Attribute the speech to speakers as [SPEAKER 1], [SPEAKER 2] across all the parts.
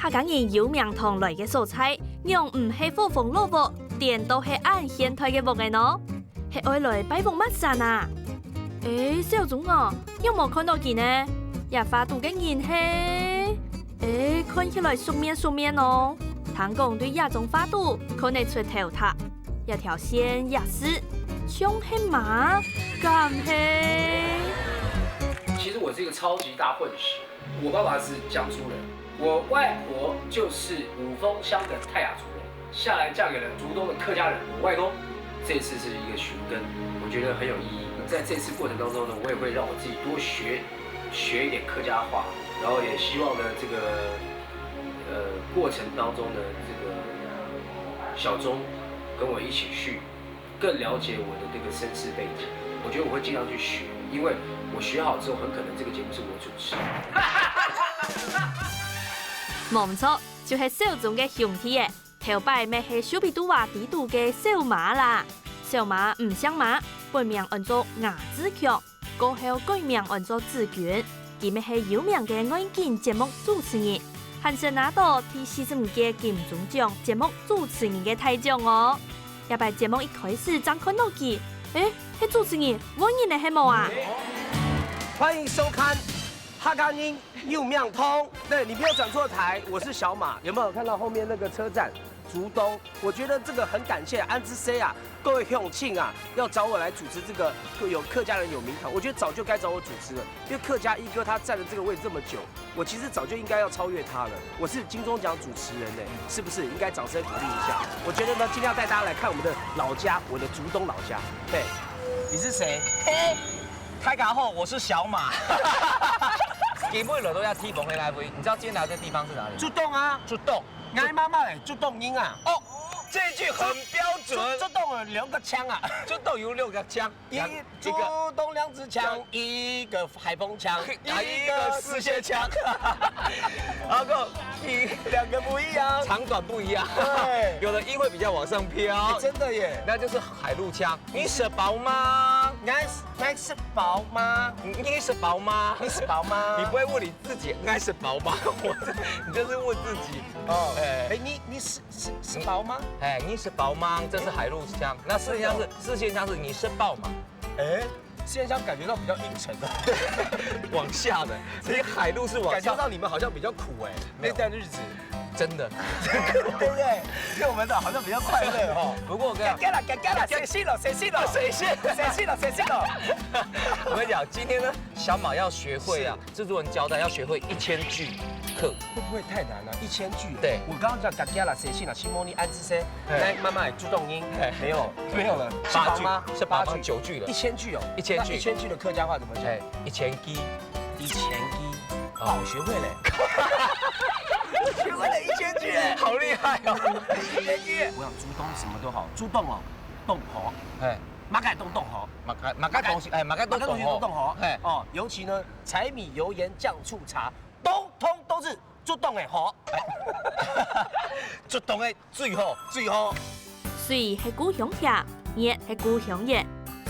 [SPEAKER 1] 客家人有名堂来嘅素菜，让唔系火风落鑊，店都系按现代嘅鑊嘅喏，系爱来摆放乜山啊？诶，小總啊，有冇看到佢呢？也發度嘅人係，诶，看起來熟面哦。聽講對亞種發度，可能出頭塔，一條線也是，像係馬咁係。
[SPEAKER 2] 其实我是一个超级大混血，我爸爸是江苏人，我外婆就是五峰乡的泰雅族人，下来嫁给了竹东的客家人，我外公。这次是一个寻根，我觉得很有意义。在这次过程当中呢，我也会让我自己多学一点客家话，然后也希望呢这个过程当中呢，这个小钟跟我一起去更了解我的这个身世背景。我觉得我会尽量去学，因为我学好之后，很可能这个节目是我主持。
[SPEAKER 1] 冇錯，就係小總嘅兄弟嘅。頭擺咪係小皮都話地度嘅小馬啦，小馬唔像馬，本名按做牙子強，過後改名按做子權，佢咪係有名嘅愛見節目主持人，還是拿到第45屆金鐘獎節目主持人嘅大獎哦。一擺節目一開始剛看到佢，誒，係主持人，我認你係冇啊？
[SPEAKER 3] 歡迎收看客家人有名堂。對，你沒有轉錯台，我是小馬。有沒有看到後面那個車站？竹東，我覺得這個很感謝安之 C 啊，各位鄉親啊，要找我來主持這個有客家人有名堂，我覺得早就該找我主持了，因為客家一哥他站了這個位置這麼久，我其實早就應該要超越他了。我是金鐘獎主持人呢，是不是應該掌聲鼓勵一下？我覺得呢，盡量帶大家來看我們的老家，我的竹東老家。對，你是誰？
[SPEAKER 4] 大家好，我是小馬。基本上都要踢崩回來回，你知道今天來的地方是哪裡？
[SPEAKER 3] 竹東啊，
[SPEAKER 4] 竹東。
[SPEAKER 3] 挨媽媽誒，竹東音啊！
[SPEAKER 4] 哦，這句很標準。
[SPEAKER 3] 竹東有6個槍啊！
[SPEAKER 4] 竹東有6個槍，
[SPEAKER 3] 竹東2支槍，一個海風槍，
[SPEAKER 4] 一個絲線槍。然後
[SPEAKER 3] 2個不一樣，
[SPEAKER 4] 長短不一樣。
[SPEAKER 3] 對，
[SPEAKER 4] 有的音會比較往上飄。
[SPEAKER 3] 真的耶，
[SPEAKER 4] 那就是海陸槍。你是寶嗎？
[SPEAKER 3] 愛是寶嗎？
[SPEAKER 4] 你是寶嗎？
[SPEAKER 3] 你是寶嗎？
[SPEAKER 4] 你不會問你自己愛是寶嗎？你就是問自己。
[SPEAKER 3] 哦，哎，你是寶嗎？
[SPEAKER 4] 哎，你是寶嗎？這是海陸槍。那絲線槍是你是寶嗎？
[SPEAKER 3] 哎，絲線槍感覺到比較陰沉的，
[SPEAKER 4] 往下的。所以海陸是往上。
[SPEAKER 3] 感覺到你們好像比較苦哎，那段日子。
[SPEAKER 4] 真的，
[SPEAKER 3] 對不對？跟我們的好像比較快樂哦。
[SPEAKER 4] 不過我跟你講，
[SPEAKER 3] 誰信了？
[SPEAKER 4] 我跟你講，今天呢，小馬要學會啊，製作人交代要學會1000句課，
[SPEAKER 3] 會不會太難了？1000句。
[SPEAKER 4] 對，
[SPEAKER 3] 我剛剛講嘎嘎啦，誰信了？西摩尼安之聲，來慢慢主動音，沒有了
[SPEAKER 4] ，8句
[SPEAKER 3] 嗎？
[SPEAKER 4] 是8句，9句了
[SPEAKER 3] ，1000句哦
[SPEAKER 4] ，1000句
[SPEAKER 3] ，1000句的客家話怎麼講
[SPEAKER 4] ？1000句
[SPEAKER 3] ，1000句，哦，我學會了。學會了1000句，
[SPEAKER 4] 好厲害哦
[SPEAKER 3] ！1000句，我想竹東什麼都好，竹東哦，凍河，馬街凍河，
[SPEAKER 4] 馬街東西，馬街凍河，
[SPEAKER 3] 哦，尤其呢，柴米油鹽醬醋茶，通通都是竹東的河，
[SPEAKER 4] 竹東的最好，
[SPEAKER 1] 水係故鄉茶，熱係故鄉熱，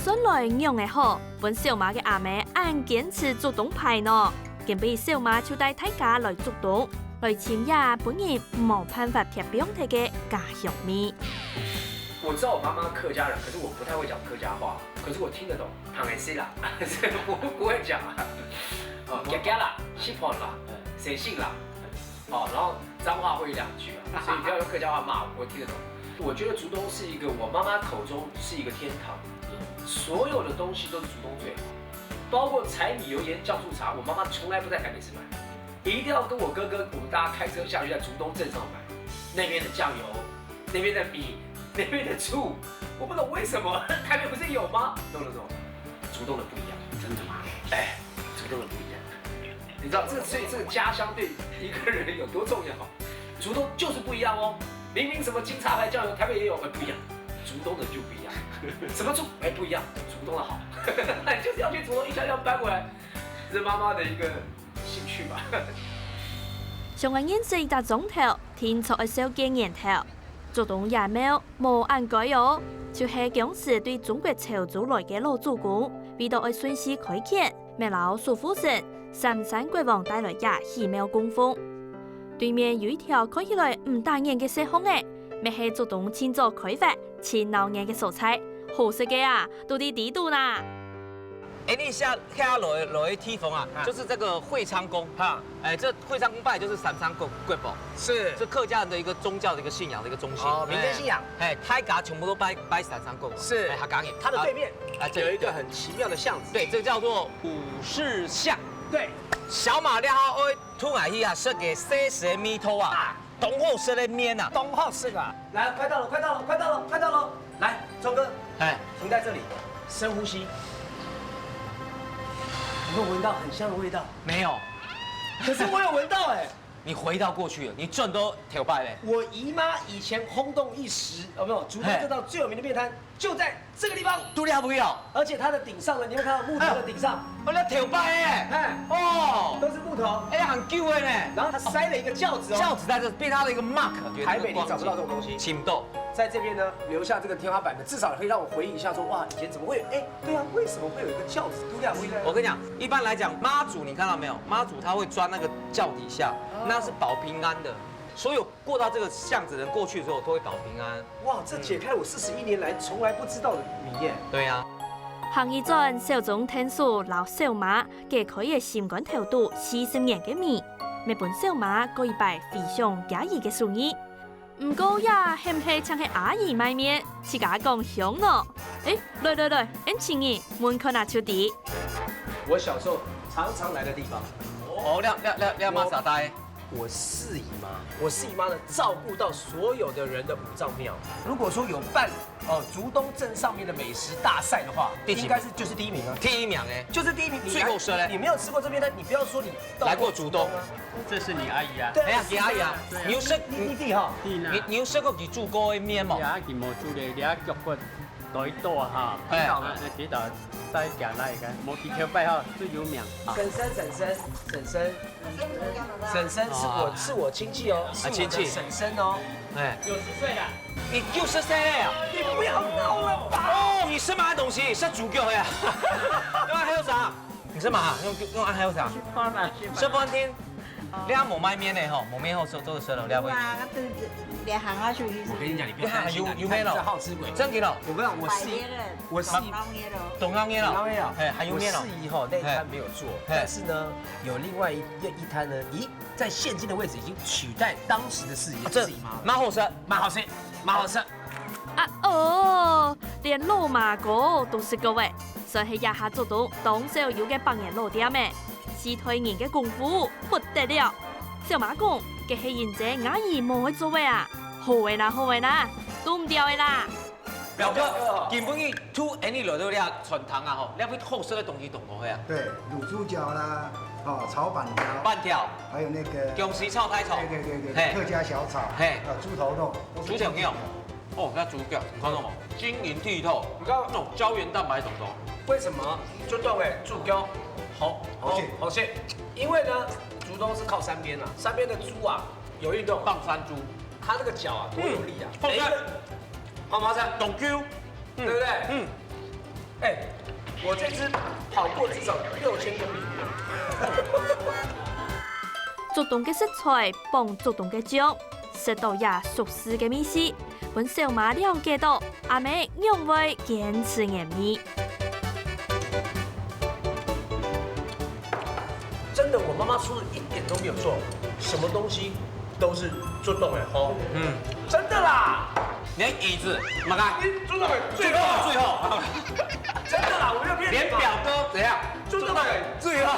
[SPEAKER 1] 順來釀嘅好，本小馬嘅阿妹硬堅持竹東派呢，竟俾小馬就帶大家來竹東。來前呀，本人冇辦法貼標題嘅家鄉味。
[SPEAKER 2] 我知道我媽媽客家人，可是我不太會講客家話，可是我聽得懂唐人西啦，不會講啊。嘎嘎啦，西婆啦，誰信啦？哦，然後髒話會1-2句啊，所以不要用客家話罵我，我聽得懂。我覺得竹東是一個我媽媽口中是一個天堂，所有的東西都是竹東最好，包括柴米油鹽醬醋茶，我媽媽從來不在台北市買。一定要跟我哥哥，我們大家開車下去，在竹東鎮上買那邊的醬油、那邊的米、那邊的醋，我不懂為什麼台北不是有嗎 ？No， 竹東的不一樣，真的嗎？哎，竹東的不一樣，你知道所以這個家鄉對一個人有多重要？竹東就是不一樣哦，明明什麼金茶牌醬油台北也有，不一樣，竹東的就不一樣，什麼醋不一樣，竹東的好，就是要去竹東一箱搬回來，這是媽媽的一個興趣吧。
[SPEAKER 1] 上個認識嘅總頭，天錯嘅小嘅年頭，竹東也冇按改哦，就是當時對中國潮州來嘅老祖公，為到愛順勢開墾，咩老蘇富城、三山國王帶來也奇妙供奉。对面有一条看起来唔大眼嘅小巷诶，咪系做动清早开发、前老眼嘅蔬菜，好食嘅啊，都伫地度啦。
[SPEAKER 4] 哎，你下落去梯峰啊，就是这个会昌宫哈。哎，这会昌宫拜就是三山贵宝，
[SPEAKER 3] 是
[SPEAKER 4] 是客家人的一个宗教的一个信仰的一个中心。
[SPEAKER 3] 哦，民间信仰。
[SPEAKER 4] 哎，泰嘎全部都拜三山贵宝。
[SPEAKER 3] 是，
[SPEAKER 4] 他讲也。
[SPEAKER 3] 它的对面有一个
[SPEAKER 4] 对
[SPEAKER 3] 很奇妙的巷子。
[SPEAKER 4] 对，这个叫做武士巷。
[SPEAKER 3] 对，
[SPEAKER 4] 小马了后会突然去啊，设给西式米头啊，东后式的面啊。
[SPEAKER 3] 东号是啊，来，快到了，快到了，快到了，快到了！来，钟哥，
[SPEAKER 4] 哎，
[SPEAKER 3] 停在这里，深呼吸。有没有闻到很香的味道？
[SPEAKER 4] 没有，
[SPEAKER 3] 可是我有闻到哎。
[SPEAKER 4] 你回到过去了，你转都跳拜嘞。
[SPEAKER 3] 我姨妈以前轰动一时，有没有？竹东这道最有名的面摊就在这个地方，
[SPEAKER 4] 都了不要？
[SPEAKER 3] 而且它的顶上呢，你会看到木头的顶上，
[SPEAKER 4] 我那跳拜哎，
[SPEAKER 3] 哎，
[SPEAKER 4] 哦，
[SPEAKER 3] 都是木头，
[SPEAKER 4] 哎，很旧的呢。
[SPEAKER 3] 然后它塞了一个轿子哦，
[SPEAKER 4] 轿子在这变它的一个 mark，
[SPEAKER 3] 台北你找不到这种东西。
[SPEAKER 4] 青豆
[SPEAKER 3] 在这边呢，留下这个天花板的，至少可以让我回忆一下说，哇，以前怎么会有？哎，对啊，为什么会有一个轿子？都了不要？
[SPEAKER 4] 我跟你讲，一般来讲，妈祖你看到没有？妈祖他会钻那个轿底下，那是保平安的。所有过到这个巷子的人过去的时候都会保平安。
[SPEAKER 3] 哇，这解开了我41年来从来不知道的谜耶。
[SPEAKER 4] 对呀。
[SPEAKER 1] 行一转，小钟听说老小马嘅可以心肝头肚40年嘅味，每本小马过一摆非常介意嘅生意。唔过呀，係唔係像係阿姨賣面，自家講香咯？誒，來，俺請你門口拿出啲。
[SPEAKER 3] 我小時候常常來的地方。
[SPEAKER 4] 哦，廖媽傻呆。
[SPEAKER 3] 我四姨媽呢照顧到所有的人的五臟廟。如果說有辦竹東鎮上面的美食大賽的話，應該就是第一名啊。
[SPEAKER 4] 第一名哎，
[SPEAKER 3] 就是第一名。
[SPEAKER 4] 最後吃嘞。
[SPEAKER 3] 你沒有吃過這邊的，你不要說你
[SPEAKER 4] 來過竹東
[SPEAKER 3] 啊。
[SPEAKER 5] 這是你阿姨啊？
[SPEAKER 4] 哎呀，你阿姨啊，你有食
[SPEAKER 3] 你弟哈？
[SPEAKER 4] 你有食過佢煮過嘅面冇？
[SPEAKER 5] 你阿姨冇煮嘅，你阿腳骨袋多哈。
[SPEAKER 4] 哎，
[SPEAKER 5] 幾道再夾嚟嘅，冇幾條背後最有名。
[SPEAKER 3] 嬸嬸是我親戚哦，是我的嬸嬸哦。
[SPEAKER 4] 哎
[SPEAKER 5] 90歲啦。
[SPEAKER 4] 你60歲了？
[SPEAKER 3] 你不要鬧了吧！
[SPEAKER 4] 哦，你吃嘛東西？吃豬腳呀？另外還有啥？你吃嘛？用還有啥？吃半天。你阿冇賣面的吼，冇面後都是吃了，了不？
[SPEAKER 3] 我跟你講，你不要擔心，
[SPEAKER 4] 有面了，
[SPEAKER 3] 好吃鬼。
[SPEAKER 4] 真嘅咯。
[SPEAKER 3] 我跟你講，我是
[SPEAKER 4] 董剛面了，
[SPEAKER 3] 哎，
[SPEAKER 4] 還有面了。
[SPEAKER 3] 我四姨哈那一攤沒有做，但是呢，有另外一攤呢，咦，在現今的位置已經取代當時的四姨媽，
[SPEAKER 4] 蠻好吃，
[SPEAKER 3] 蠻好吃。
[SPEAKER 1] 啊哦，連老馬哥都是個位，所以日下做到當小有嘅幫人老店咩，是推人嘅功夫不得了。小馬講，嘅係人者阿姨冇去做嘅啊，好嘅啦，都唔掉嘅啦。
[SPEAKER 4] 表哥，基本上煮any 落到你啊傳統啊吼，你會好食嘅東西同我去啊。
[SPEAKER 6] 对，卤豬腳啦，炒板條，
[SPEAKER 4] 板條，
[SPEAKER 6] 還有那個
[SPEAKER 4] 薑絲炒太炒，
[SPEAKER 6] 對，客家小炒，豬頭肉，
[SPEAKER 4] 豬頭肉，哦，那豬腳，你看到冇？晶瑩剔透，你看那種膠原蛋白懂不懂？
[SPEAKER 3] 為什麼竹東嘅豬腳好吃？因為呢，竹東是靠山邊啊，山邊的豬啊有運動，
[SPEAKER 4] 棒山豬，
[SPEAKER 3] 它那個腳啊多有力啊，
[SPEAKER 4] 放開，
[SPEAKER 3] 好麻煩，
[SPEAKER 4] 懂 Q，
[SPEAKER 3] 對不對？哎，我這次跑過至少6000公里。
[SPEAKER 1] 竹東嘅食材幫竹東嘅醬，食到也熟悉嘅美食，本小馬了解到，阿妹永會堅持嚴密。
[SPEAKER 3] 真的，我媽媽說的一點都沒有錯，什麼東西都是竹東的好。真的啦。
[SPEAKER 4] 連椅子，馬開，
[SPEAKER 3] 竹東的最後。真的啦，我沒有騙你。
[SPEAKER 4] 連表哥怎樣？
[SPEAKER 3] 竹東的最後。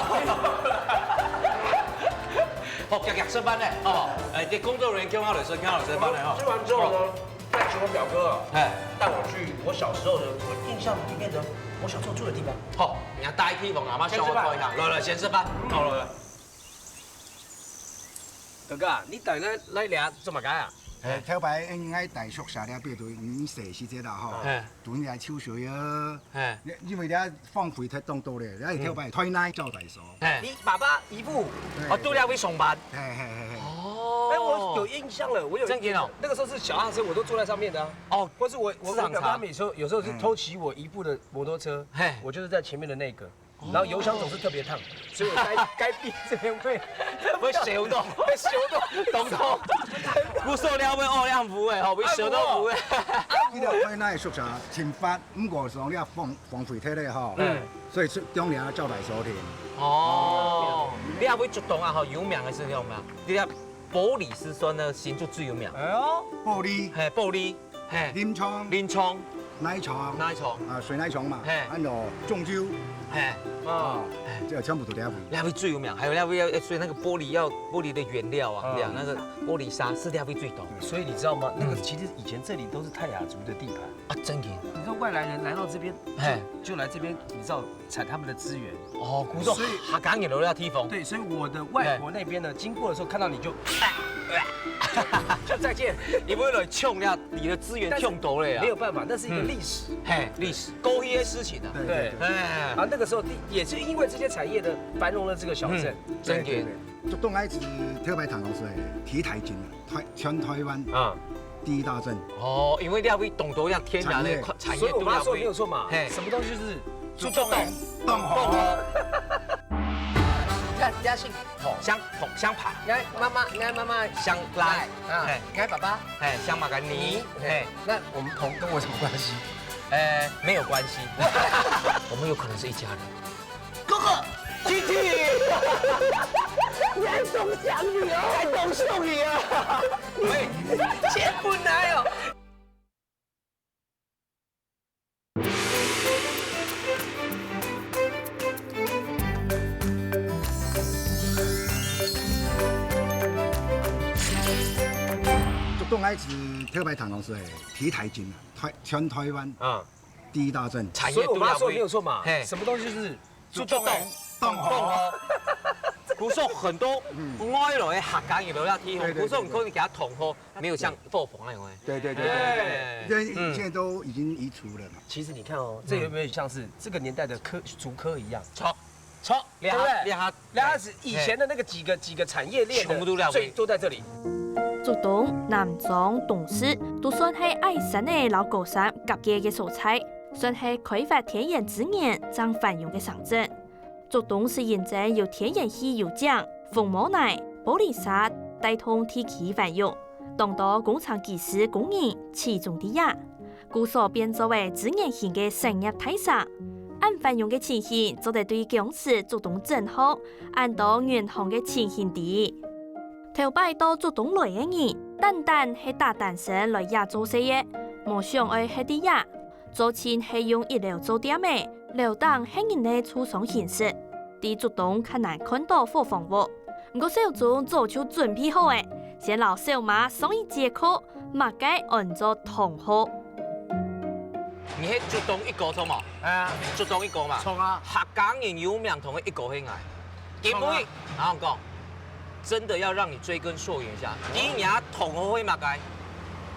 [SPEAKER 4] 哦，日上班咧，哦，啲工作人員叫我嚟上班咧，
[SPEAKER 3] 吃完之後呢，帶起我表哥，
[SPEAKER 4] 哎，
[SPEAKER 3] 帶我去我小時候的我印象裡面的我小時候住的地方。
[SPEAKER 4] 好，你要帶梯房阿媽上我開下，來先食飯，好來。
[SPEAKER 3] 哥哥，你帶來倆做乜解啊？
[SPEAKER 6] 頭擺應該大宿舍咧，邊度唔蛇是這啦嗬，做啲抽水啊，因為咧放肥太當多咧，你頭擺推奶做大嫂。
[SPEAKER 3] 你爸爸姨父，
[SPEAKER 4] 都兩位上班。
[SPEAKER 3] 哦，哎，我有印象了，我有
[SPEAKER 4] 真嘅哦，
[SPEAKER 3] 那個時候是小客車，我都坐在上面的啊。哦，或是我表哥他們有時候是偷騎我姨父的摩托車，我就是在前面的那個。然后油箱总是特别烫，所以我该闭这边会
[SPEAKER 4] 烧到，
[SPEAKER 3] 会烧到，
[SPEAKER 4] 懂懂。不塑料会污染污的吼，会烧到污的。
[SPEAKER 6] 呢个开那宿舍清发5上了防废体咧吼，所以中央照大所停。
[SPEAKER 4] 哦，你还会做动啊？吼，有名的是有没有？你睇玻璃丝酸的新竹最有名。
[SPEAKER 3] 哎呦，
[SPEAKER 6] 玻璃，
[SPEAKER 4] 嘿，玻璃，嘿，
[SPEAKER 6] 临床，奶床，水奶床嘛，按照中酒，
[SPEAKER 4] 嘿，
[SPEAKER 3] 哦，
[SPEAKER 6] 这个全部都了位。
[SPEAKER 4] 了位最有名，还有了位要所以那个玻璃的原料啊，对啊，那个玻璃砂是了位最多。
[SPEAKER 3] 所以你知道吗？那个其实以前这里都是泰雅族的地盘
[SPEAKER 4] 啊，真的。
[SPEAKER 3] 你看外来人来到这边，就来这边，你知道采他们的资源。
[SPEAKER 4] 哦，古种下岗也留了地方。
[SPEAKER 3] 对，所以我的外婆那边呢，经过的时候看到你就，就再见。
[SPEAKER 4] 你不会来抢了你的资源抢多了呀？
[SPEAKER 3] 没有办法，那是一个历史。
[SPEAKER 4] 嘿，历史勾一些事情啊。
[SPEAKER 3] 对，哎，啊，那个时候也是因为这些产业的繁荣了这个小镇。
[SPEAKER 4] 真的。
[SPEAKER 6] 竹东爱是特别唐老师的体台镇啊，全台湾第一大镇。
[SPEAKER 4] 哦，因为了位懂得像天然的产业，
[SPEAKER 3] 所以我妈说没有错嘛。什么东西就是
[SPEAKER 4] 注重
[SPEAKER 6] 动好。
[SPEAKER 3] 嘉信
[SPEAKER 4] 香爬，
[SPEAKER 3] 来妈妈
[SPEAKER 4] 香来，
[SPEAKER 3] 来爸爸，
[SPEAKER 4] 香马干泥，
[SPEAKER 3] 那我们同跟我什么关系？
[SPEAKER 4] 没有关系，我们有可能是一家人。
[SPEAKER 3] 哥哥，弟弟，你还懂讲语哦，还懂送礼啊？喂，钱不来哦。
[SPEAKER 6] 东爱是特别唐老师的体台镇啊，全台湾第一大镇。
[SPEAKER 3] 所以我妈说没有错嘛，什么东西就是注重
[SPEAKER 6] 动好。
[SPEAKER 4] 古时候很多外来的客家也留了地方，古时候你可以给它捅好，没有像爆棚那种哎。
[SPEAKER 6] 对，现在都已经移除了嘛。
[SPEAKER 3] 其实你看哦，这有没有像是这个年代的竹科一样？错，
[SPEAKER 4] 两
[SPEAKER 3] 下子以前的那个几个产业链的最都在这里。
[SPEAKER 1] 竹东、南庄、东势都算係愛山的老高山夾嘅所在，算係開發天然資源、增繁榮嘅城鎮。竹東是現在由天然氣油漿、蜂膜奶、玻璃砂帶通地區繁榮，當到工廠技師工人其中之一，故所變作為資源型嘅產業體省。按繁榮嘅情形，就得對公司竹東整好，按到遠航嘅情形啲。頭擺到竹東來嘅人，單係打單身來亞做事嘅，冇想愛係啲呀。做前係用一流做點嘅，流當係人嘅初衷形式。啲竹東較難看到火房喎，不過小眾做出準備好嘅，先老小媽上一節課，馬該按做同學。
[SPEAKER 4] 你係竹東一個錯嘛？竹東一個嘛？
[SPEAKER 3] 錯啊！
[SPEAKER 4] 客家人有名同嘅一個係嗌，基本然後講。真的要讓你追根溯源一下，你伢同學會嘛該？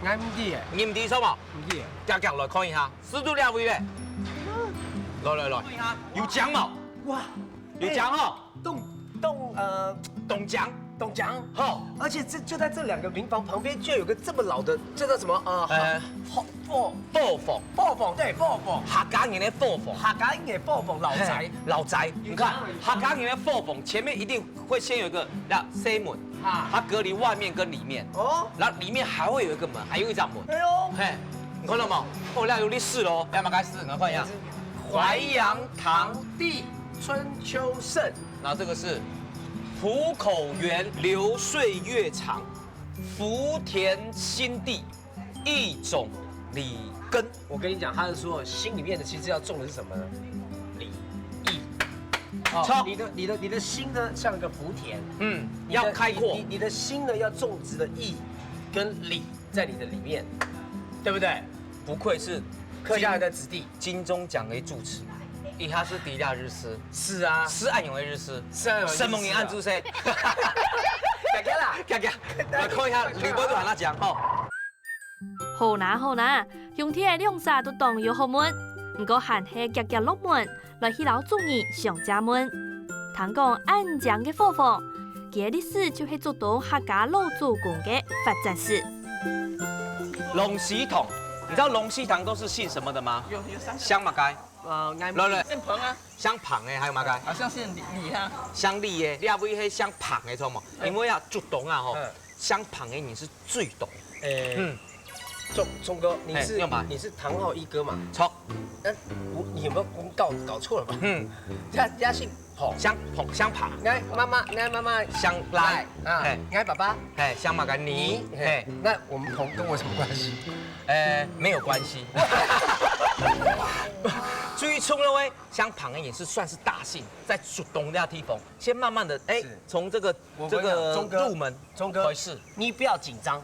[SPEAKER 3] 啱啲嘅，
[SPEAKER 4] 你唔知錯嘛？
[SPEAKER 3] 唔知嘅，
[SPEAKER 4] 夾來看一下，濕度兩位嘅，來，看一下，有獎嘛？
[SPEAKER 3] 哇，
[SPEAKER 4] 有獎哈！董獎，好，
[SPEAKER 3] 而且就在這兩個民房旁邊，就有個這麼老的，這叫什麼？貨房，對，貨房，
[SPEAKER 4] 客家人的貨房，
[SPEAKER 3] 客家人的貨房
[SPEAKER 4] 老宅，你看客家人的貨房前面一定會先有一個西門，它隔離外面跟裡面，然後裡面還會有一個門，還有一扇門，
[SPEAKER 3] 哎呦，
[SPEAKER 4] 嘿，你看到冇？後來有歷史咯，要麼該是，我看一下，淮陽堂
[SPEAKER 3] 地春秋盛，
[SPEAKER 4] 然後這個是浦口園流歲月長，福田新地一種里根。
[SPEAKER 3] 我跟你講，他是說心裡面的其實要種的是什麼呢？禮義。
[SPEAKER 4] 錯，
[SPEAKER 3] 你的心呢像一個福田，
[SPEAKER 4] 要開闊。
[SPEAKER 3] 你的心呢要種植的義跟禮在你的裡面，對不對？
[SPEAKER 4] 不愧是
[SPEAKER 3] 客家人的子弟，
[SPEAKER 4] 金鐘獎嘅主持。因他是迪亞日師，
[SPEAKER 3] 是啊，
[SPEAKER 4] 是暗用的日師，
[SPEAKER 3] 是暗用的。
[SPEAKER 4] 什麼人按住誰？
[SPEAKER 3] 夾，
[SPEAKER 4] 來看一下呂伯都喊他講吼。
[SPEAKER 1] 好拿，用天嘅兩沙都當有好門，唔過閒係夾落門，來去老中意上家門。聽講安江嘅火房，佢嘅歷史就係竹東客家老祖公嘅發展史。
[SPEAKER 4] 龍喜堂，你知道龍喜堂都是姓什麼的嗎？香馬街。
[SPEAKER 3] 来，
[SPEAKER 5] 姓彭啊，
[SPEAKER 4] 香胖的还有嘛个？
[SPEAKER 5] 好像姓李啊。
[SPEAKER 4] 香丽的，你阿尾迄香胖的错冇？因为啊，主动啊吼，香胖的你是最懂。
[SPEAKER 3] 钟哥，你是
[SPEAKER 4] 要嘛
[SPEAKER 3] 你是唐昊一哥嘛？
[SPEAKER 4] 错，
[SPEAKER 3] 你有没有搞错了吧？人家姓彭，
[SPEAKER 4] 香胖，
[SPEAKER 3] 俺妈妈
[SPEAKER 4] 香赖
[SPEAKER 3] 啊，俺爸爸
[SPEAKER 4] 哎，香嘛个你，哎，
[SPEAKER 3] 那我们彭跟我什么关系？
[SPEAKER 4] 没有关系。最初的喂，香胖的也是算是大姓，在主动的地方，先慢慢的从这个入门
[SPEAKER 3] 钟哥
[SPEAKER 4] 开始，
[SPEAKER 3] 你不要紧张，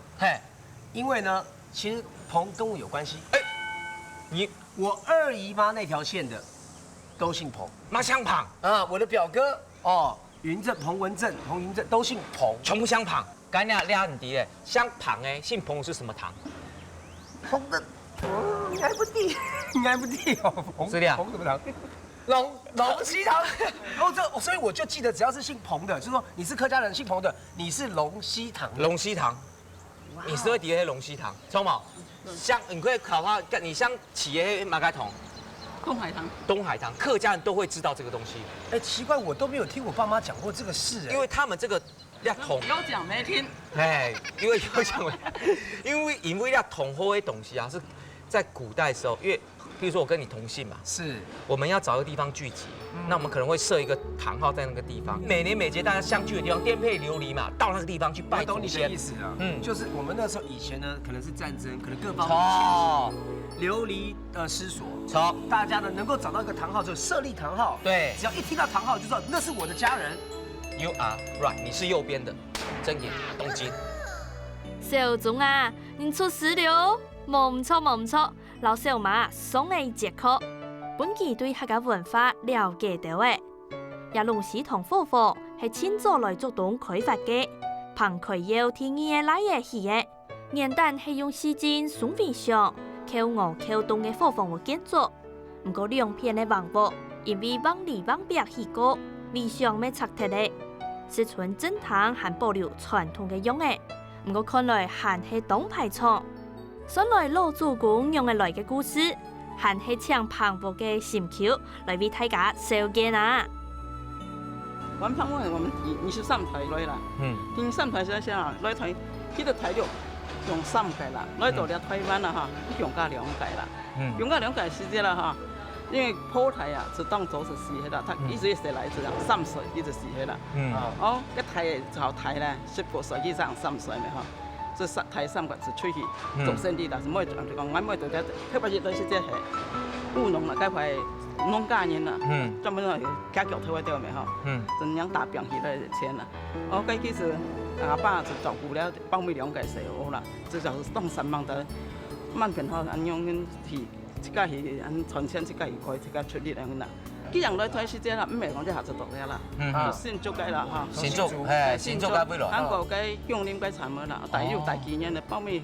[SPEAKER 3] 因为呢，其实彭跟我有关系。我二姨妈那条线的都姓彭，
[SPEAKER 4] 妈香胖
[SPEAKER 3] 啊，我的表哥云正、彭文正、彭云正都姓彭，
[SPEAKER 4] 全部香胖。干俩很低嘞，香胖哎，姓彭是什么糖？
[SPEAKER 3] 彭的，应该不地哦，
[SPEAKER 4] 是的啊
[SPEAKER 3] 彭什么糖？龙溪糖。所以我就记得，只要是姓彭的，就是说你是客家人姓彭的，你是龙溪糖。
[SPEAKER 4] 龙溪糖，你是会底下龙溪糖，错冇？像你可以考话，你像企业马盖桶。东海堂，客家人都会知道这个东西。
[SPEAKER 3] 奇怪，我都没有听我爸妈讲过这个事。
[SPEAKER 4] 因为他们这个要桶，
[SPEAKER 5] 有讲没听。
[SPEAKER 4] 因为有讲，因为要桶后的东西啊，是在古代的时候，因为譬如说我跟你同姓嘛，
[SPEAKER 3] 是
[SPEAKER 4] 我们要找一个地方聚集，那我们可能会设一个堂号在那个地方，每年每节大家相聚的地方，颠沛流离嘛，到那个地方去拜祖先。
[SPEAKER 3] 我懂你的意思啊，就是我们那时候以前呢，可能是战争，可能各方面流离失所，大家呢能够找到一个堂号就设立堂号，
[SPEAKER 4] 对，
[SPEAKER 3] 只要一听到堂号就知道那是我的家人。
[SPEAKER 4] You are right， 你是右边的，真言东京。
[SPEAKER 1] 小钟啊，你出师了，唔错，老小马送你一节课，本期对客家文化了解到诶。也龙溪同夫妇係清早來做東開發嘅，棚開窯天然嘅奶嘢起嘅，元旦係用絲巾送回上，靠鵝靠凍嘅火房會建築。唔過兩片嘅黃木，因為往里往壁起高，微上咩拆鐵嘅，是存正堂還保留傳統嘅用嘅。唔過看來還係東排廠，上來老祖公用嘅來嘅故事，還係搶棚木嘅心橋來為大家紹介啊！
[SPEAKER 5] 玩胖我们23台来啦，聽3台先先來台，迄個台用3屆啦，來到了台灣啦哈，用加2屆啦，用加2屆時間啦哈，因為普台啊就當做是迄啦，他一直來這樣3歲一直是迄啦，個台就台咧，15歲以上3歲咪哈，這台3個是出去做生意啦，是每就講我每到啲特別都是這係務農啦，該塊。農家人啦，專門係家腳頭嗰啲咪嗬，怎樣打餅起來的錢啦。我計其實阿爸就照顧了包尾2屆細佬啦，就當3萬的萬片嗬，安樣去即家係安傳錢，即家係開，即家出力咁啦。既然來台時間啦，唔係講即下就到嘅啦，就先做嘅啦嚇。
[SPEAKER 4] 先做嘅幾耐？
[SPEAKER 5] 韓國嘅用啉嘅產物啦，大幾年嘅包尾。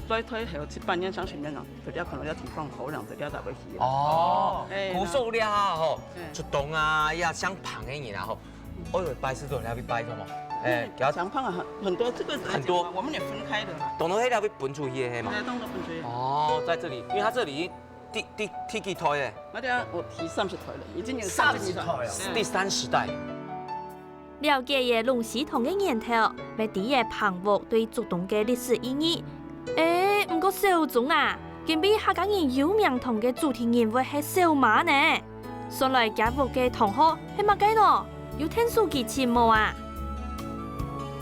[SPEAKER 5] 來推係7、8年、30年啦，就了可能了地方好量，就了大概去。
[SPEAKER 4] 古數了吼，出動啊，也相旁嘅嘢啦吼。我以為拜師都了去拜咗嘛。
[SPEAKER 5] 相旁啊，很多這個很多，我們也分開的嘛。
[SPEAKER 4] 當到迄了去分出去嘅嘛。
[SPEAKER 5] 當到分出去。
[SPEAKER 4] 在這裡，因為它這裡第幾台嘅？
[SPEAKER 5] 我提30台了，已經有30台了。
[SPEAKER 4] 第30代。
[SPEAKER 1] 了解嘅龍溪同嘅源頭，咪啲嘅棚木對竹東嘅歷史意義。唔過小鐘啊，竟比客家人有名堂嘅主題人物係小馬呢。上來家屋嘅同學係乜計喏？有聽說幾次冇啊？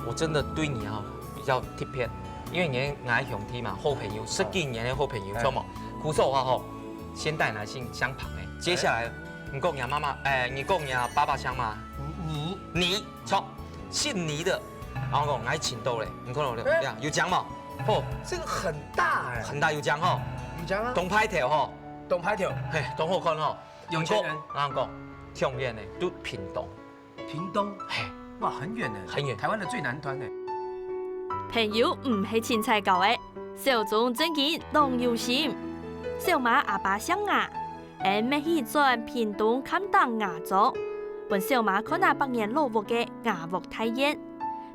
[SPEAKER 4] 我真的對你啊比較貼片，因為你愛兄弟嘛，好朋友，10幾年嘅好朋友，知道冇？古時候話吼，先帶來姓相旁嘅，接下來你講你媽媽，你講你爸爸相嘛？你錯，姓倪的，然後講愛青豆嘞，你看到了？有講冇？
[SPEAKER 3] 哦，這個很大
[SPEAKER 4] 很大有獎吼，
[SPEAKER 3] 有獎啊，
[SPEAKER 4] 東派條吼，
[SPEAKER 3] 東派條，
[SPEAKER 4] 東好看吼，
[SPEAKER 3] 有錢人，
[SPEAKER 4] 然後講，挺遠的，都屏東，
[SPEAKER 3] 哇，很遠呢，
[SPEAKER 4] 很遠，
[SPEAKER 3] 台灣的最南端呢。
[SPEAKER 1] 朋友唔係凊彩教嘅，小鐘真見當有心，小馬阿爸想牙，咪去轉屏東看當牙莊，本小馬看那百年老屋嘅牙屋體驗。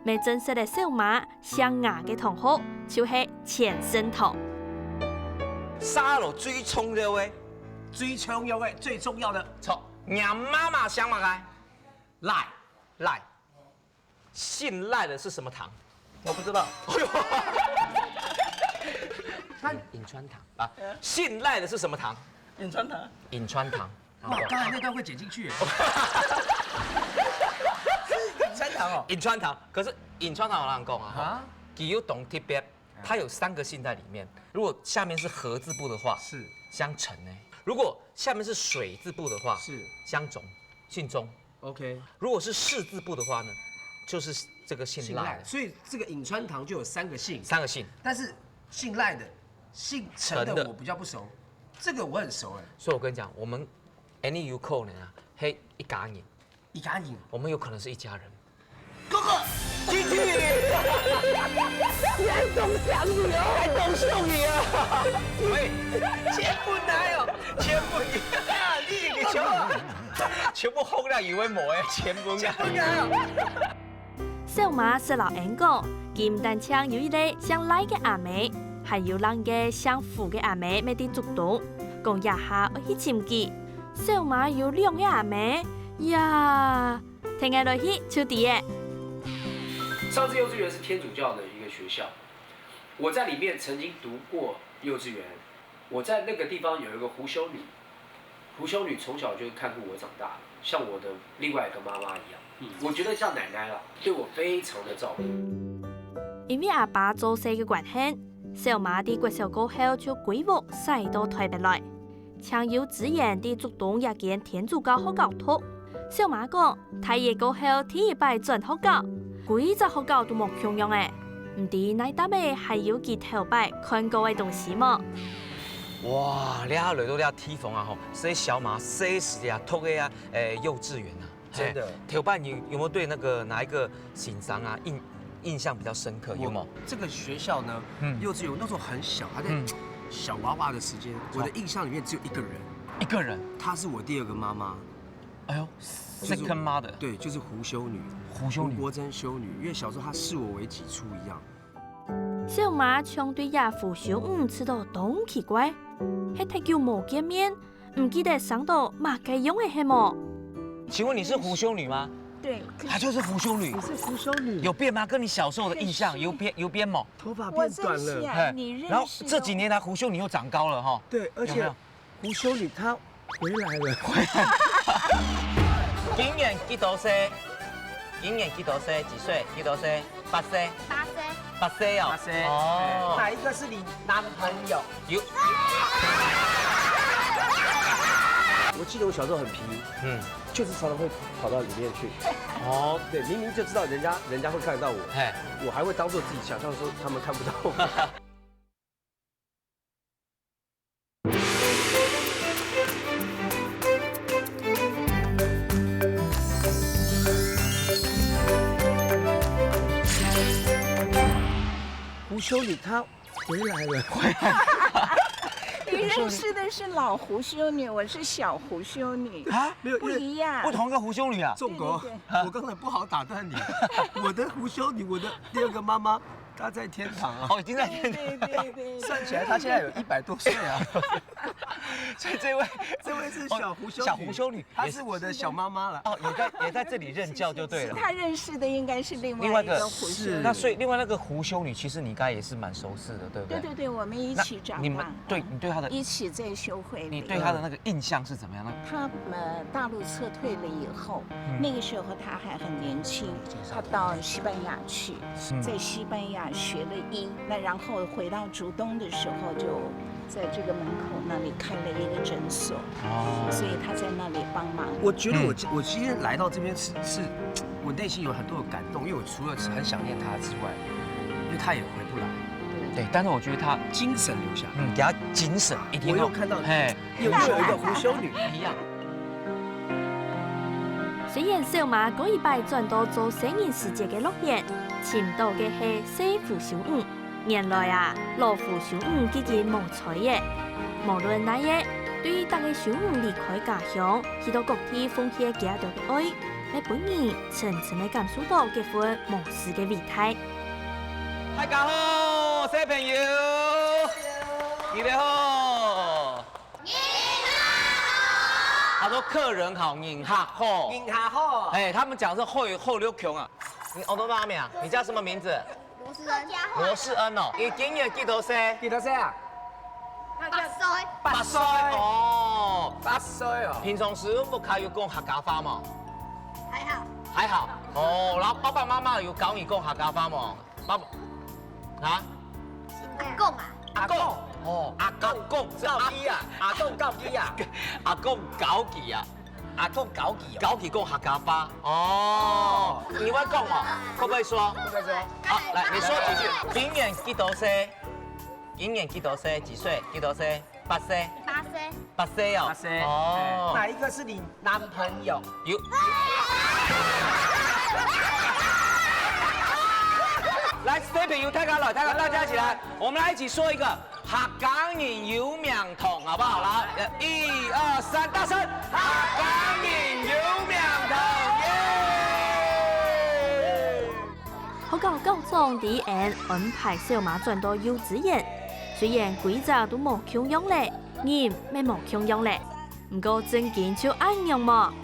[SPEAKER 1] 未真實嘅小馬相牙嘅同學，就係錢生堂。
[SPEAKER 4] 沙路最衝嘅喂，
[SPEAKER 3] 最重要的、最重要的
[SPEAKER 4] 错，让妈妈想嘛来，
[SPEAKER 3] 赖，
[SPEAKER 4] 赖，姓赖的是什么糖？
[SPEAKER 3] 我不知道。
[SPEAKER 4] 颍川糖啊，姓赖的是什么糖？
[SPEAKER 5] 颍川糖。
[SPEAKER 4] 颍川糖。
[SPEAKER 3] 哇，刚才那段会剪进去耶。颍川糖哦。
[SPEAKER 4] 颍川糖，可是颍川糖我让讲啊，
[SPEAKER 3] 啊，
[SPEAKER 4] 它有懂特别，它有3个姓在里面。如果下面是禾字部的话，
[SPEAKER 3] 是
[SPEAKER 4] 相承呢；如果下面是水字部的话，
[SPEAKER 3] 是
[SPEAKER 4] 相种，姓钟。
[SPEAKER 3] OK，
[SPEAKER 4] 如果是士字部的话呢，就是这个姓赖的。
[SPEAKER 3] 所以这个颍川堂就有3个姓，
[SPEAKER 4] 3个姓，
[SPEAKER 3] 但是姓赖的、姓陈的我比较不熟，这个我很熟哎。
[SPEAKER 4] 所以我跟你讲，我们 any you call 呢，嘿一家人，
[SPEAKER 3] 一家人，
[SPEAKER 4] 我们有可能是一家人。
[SPEAKER 3] 哥哥，弟弟，你还懂想你哦，还懂送你啊！
[SPEAKER 4] 喂，
[SPEAKER 3] 钱不来哦，
[SPEAKER 4] 钱不啊，你个全部烘了以为冇诶，钱不啊。
[SPEAKER 1] 小馬是老人講，佢唔單槍有一個像賴嘅阿妹，還有兩個像虎嘅阿妹，咩啲族動，講一下我去尋記。小馬有2個阿妹呀，聽下落去就啲嘅。
[SPEAKER 2] 上次幼稚園是天主教的一個學校，我在裡面曾經讀過幼稚園。我在那個地方有一個胡修女，胡修女從小就看顧我長大，像我的另外一個媽媽一樣。我覺得像奶奶啦，對我非常的照顧。
[SPEAKER 1] 因為阿爸做事嘅關係，小馬啲國小過後就歸屋駛到台北來，搶有資源啲族動一間天主教學校讀。小馬講，大爺過後第一擺轉學校，幾隻學校都冇共用嘅，唔知奈搭尾還有幾頭擺看過嘅東西麼？
[SPEAKER 4] 哇，你下來到你下地方啊吼，說小馬說時啊，讀嘅啊，幼稚園啊，
[SPEAKER 3] 真的。
[SPEAKER 4] 頭班有沒有對那個哪一個欣賞啊印象比較深刻？有冇？
[SPEAKER 3] 這個學校呢，幼稚園那時候很小，還在小娃娃的時間，我的印象裡面只有一個人，
[SPEAKER 4] 一個人，
[SPEAKER 3] 她是我第2個媽媽。
[SPEAKER 4] 哎呦，second mother，
[SPEAKER 3] 對，就是胡修女，
[SPEAKER 4] 胡修女，
[SPEAKER 3] 胡國珍修女，因為小時候她視我為己出一樣。
[SPEAKER 1] 小馬相對亞胡修女知道都奇怪，係太久冇見面，唔記得上到馬該用嘅係麼？
[SPEAKER 4] 請問你是胡修女嗎？
[SPEAKER 7] 對，
[SPEAKER 4] 她就是胡修女。
[SPEAKER 3] 我是胡修女，
[SPEAKER 4] 有變嗎？跟你小時候的印象有變嗎？
[SPEAKER 3] 頭髮
[SPEAKER 7] 我
[SPEAKER 3] 變短
[SPEAKER 7] 真是
[SPEAKER 3] 了。
[SPEAKER 7] 啊，你認識
[SPEAKER 4] 然後這幾年來胡修女又長高了哈。
[SPEAKER 3] 對，而且胡修女她回來了。
[SPEAKER 4] 今年幾多歲？今年幾多歲？幾歲？幾多歲？8歲。8歲哦。
[SPEAKER 3] 8歲。
[SPEAKER 4] 哦。
[SPEAKER 3] 哪一個是你男朋友？
[SPEAKER 4] 有。
[SPEAKER 3] 我記得我小時候很皮，就是常常會跑到裡面去。哦，對，明明就知道人家會看得到我，我還會當做自己想象說他們看不到我。胡修女她回來了。
[SPEAKER 7] 你認識的是老胡修女，我是小胡修女啊，
[SPEAKER 3] 沒有
[SPEAKER 7] 不一樣，
[SPEAKER 4] 不同一個胡修女啊。
[SPEAKER 3] 仲國，我剛才不好打斷你。我的胡修女，我的第2個媽媽，她在天堂啊。
[SPEAKER 4] 哦，已經在天堂。
[SPEAKER 7] 對。
[SPEAKER 3] 算起來，她現在有100多歲啊。
[SPEAKER 4] 所以這位
[SPEAKER 3] 是小胡修女。
[SPEAKER 4] 小胡修女，
[SPEAKER 3] 她是我的小媽媽了。
[SPEAKER 4] 哦，也在這裡任教就對了。
[SPEAKER 7] 他認識的應該是另外一個胡修女。
[SPEAKER 4] 那所以另外那個胡修女，其實你應該也是蠻熟識的，對不對？
[SPEAKER 7] 對，我們一起長大。
[SPEAKER 4] 你對她的
[SPEAKER 7] 一起在修會裡。
[SPEAKER 4] 你對她的那個印象是怎麼樣呢？
[SPEAKER 7] 她大陸撤退了以後，那個時候她還很年輕，她到西班牙去，在西班牙學了醫，那然後回到竹東的時候就在這個門口那裡開了一個診所，所以她在那裡幫忙。
[SPEAKER 3] 我覺得我今天來到這邊是我內心有很多的感動，因為我除了很想念她之外，因為她也回不來。
[SPEAKER 4] 對，但是我覺得她
[SPEAKER 3] 精神留下，
[SPEAKER 4] 給她精神一定要。
[SPEAKER 3] 我又看到，又有一個胡修女
[SPEAKER 4] 一樣。
[SPEAKER 1] 雖然小馬嗰一擺轉到做成人世界嘅樂園，尋到嘅係小胡修女。原來啊，老胡修女已經無采嘅，無論哪嘢，對於大個修女離開家鄉，去到各地奉獻家條嘅愛，你本人深深地感受到結婚無私嘅偉大。
[SPEAKER 4] 大家好，小朋友，預備好。他说客人好，人客好。
[SPEAKER 3] 银行好。
[SPEAKER 4] 哎，他们讲是后六穷啊。你我都妈咪啊，你叫什么名字？
[SPEAKER 8] 罗世恩。
[SPEAKER 4] 罗世恩哦，你今年几多岁？
[SPEAKER 3] 几多岁啊
[SPEAKER 8] 8歲。
[SPEAKER 4] 哦
[SPEAKER 3] ，8歲哦。
[SPEAKER 4] 平常时不可以讲客家话嘛？
[SPEAKER 8] 還好。
[SPEAKER 4] 还好。哦，然后爸爸妈妈有教你讲客家话吗？爸爸啊？
[SPEAKER 8] 阿公啊。
[SPEAKER 4] 阿公。哦，阿公
[SPEAKER 3] 教機啊，阿公教機啊，
[SPEAKER 4] 阿公搞記啊。
[SPEAKER 3] 阿公搞機哦。
[SPEAKER 4] 搞起讲客家话哦，你会讲哦？可不可以说？
[SPEAKER 3] 不可以說。
[SPEAKER 4] 好，来，你说几句。今年几多岁？今年几多岁？几岁？几多岁？8歲。
[SPEAKER 8] 8歲。
[SPEAKER 4] 8歲哦。
[SPEAKER 3] 8歲。
[SPEAKER 4] 哦。
[SPEAKER 3] 哪一個是你男朋友？
[SPEAKER 4] 有。来 ，Stephen 有大家來，大家一起來，我們來一起說一個客家人有名堂，好不好？來，1、2、3，大聲！客家人有名堂，耶！
[SPEAKER 1] 學校高中第一年安排小馬轉到幼稚園，雖然規則都冇強用咧，人咪冇強用咧，不過真見就愛用麼，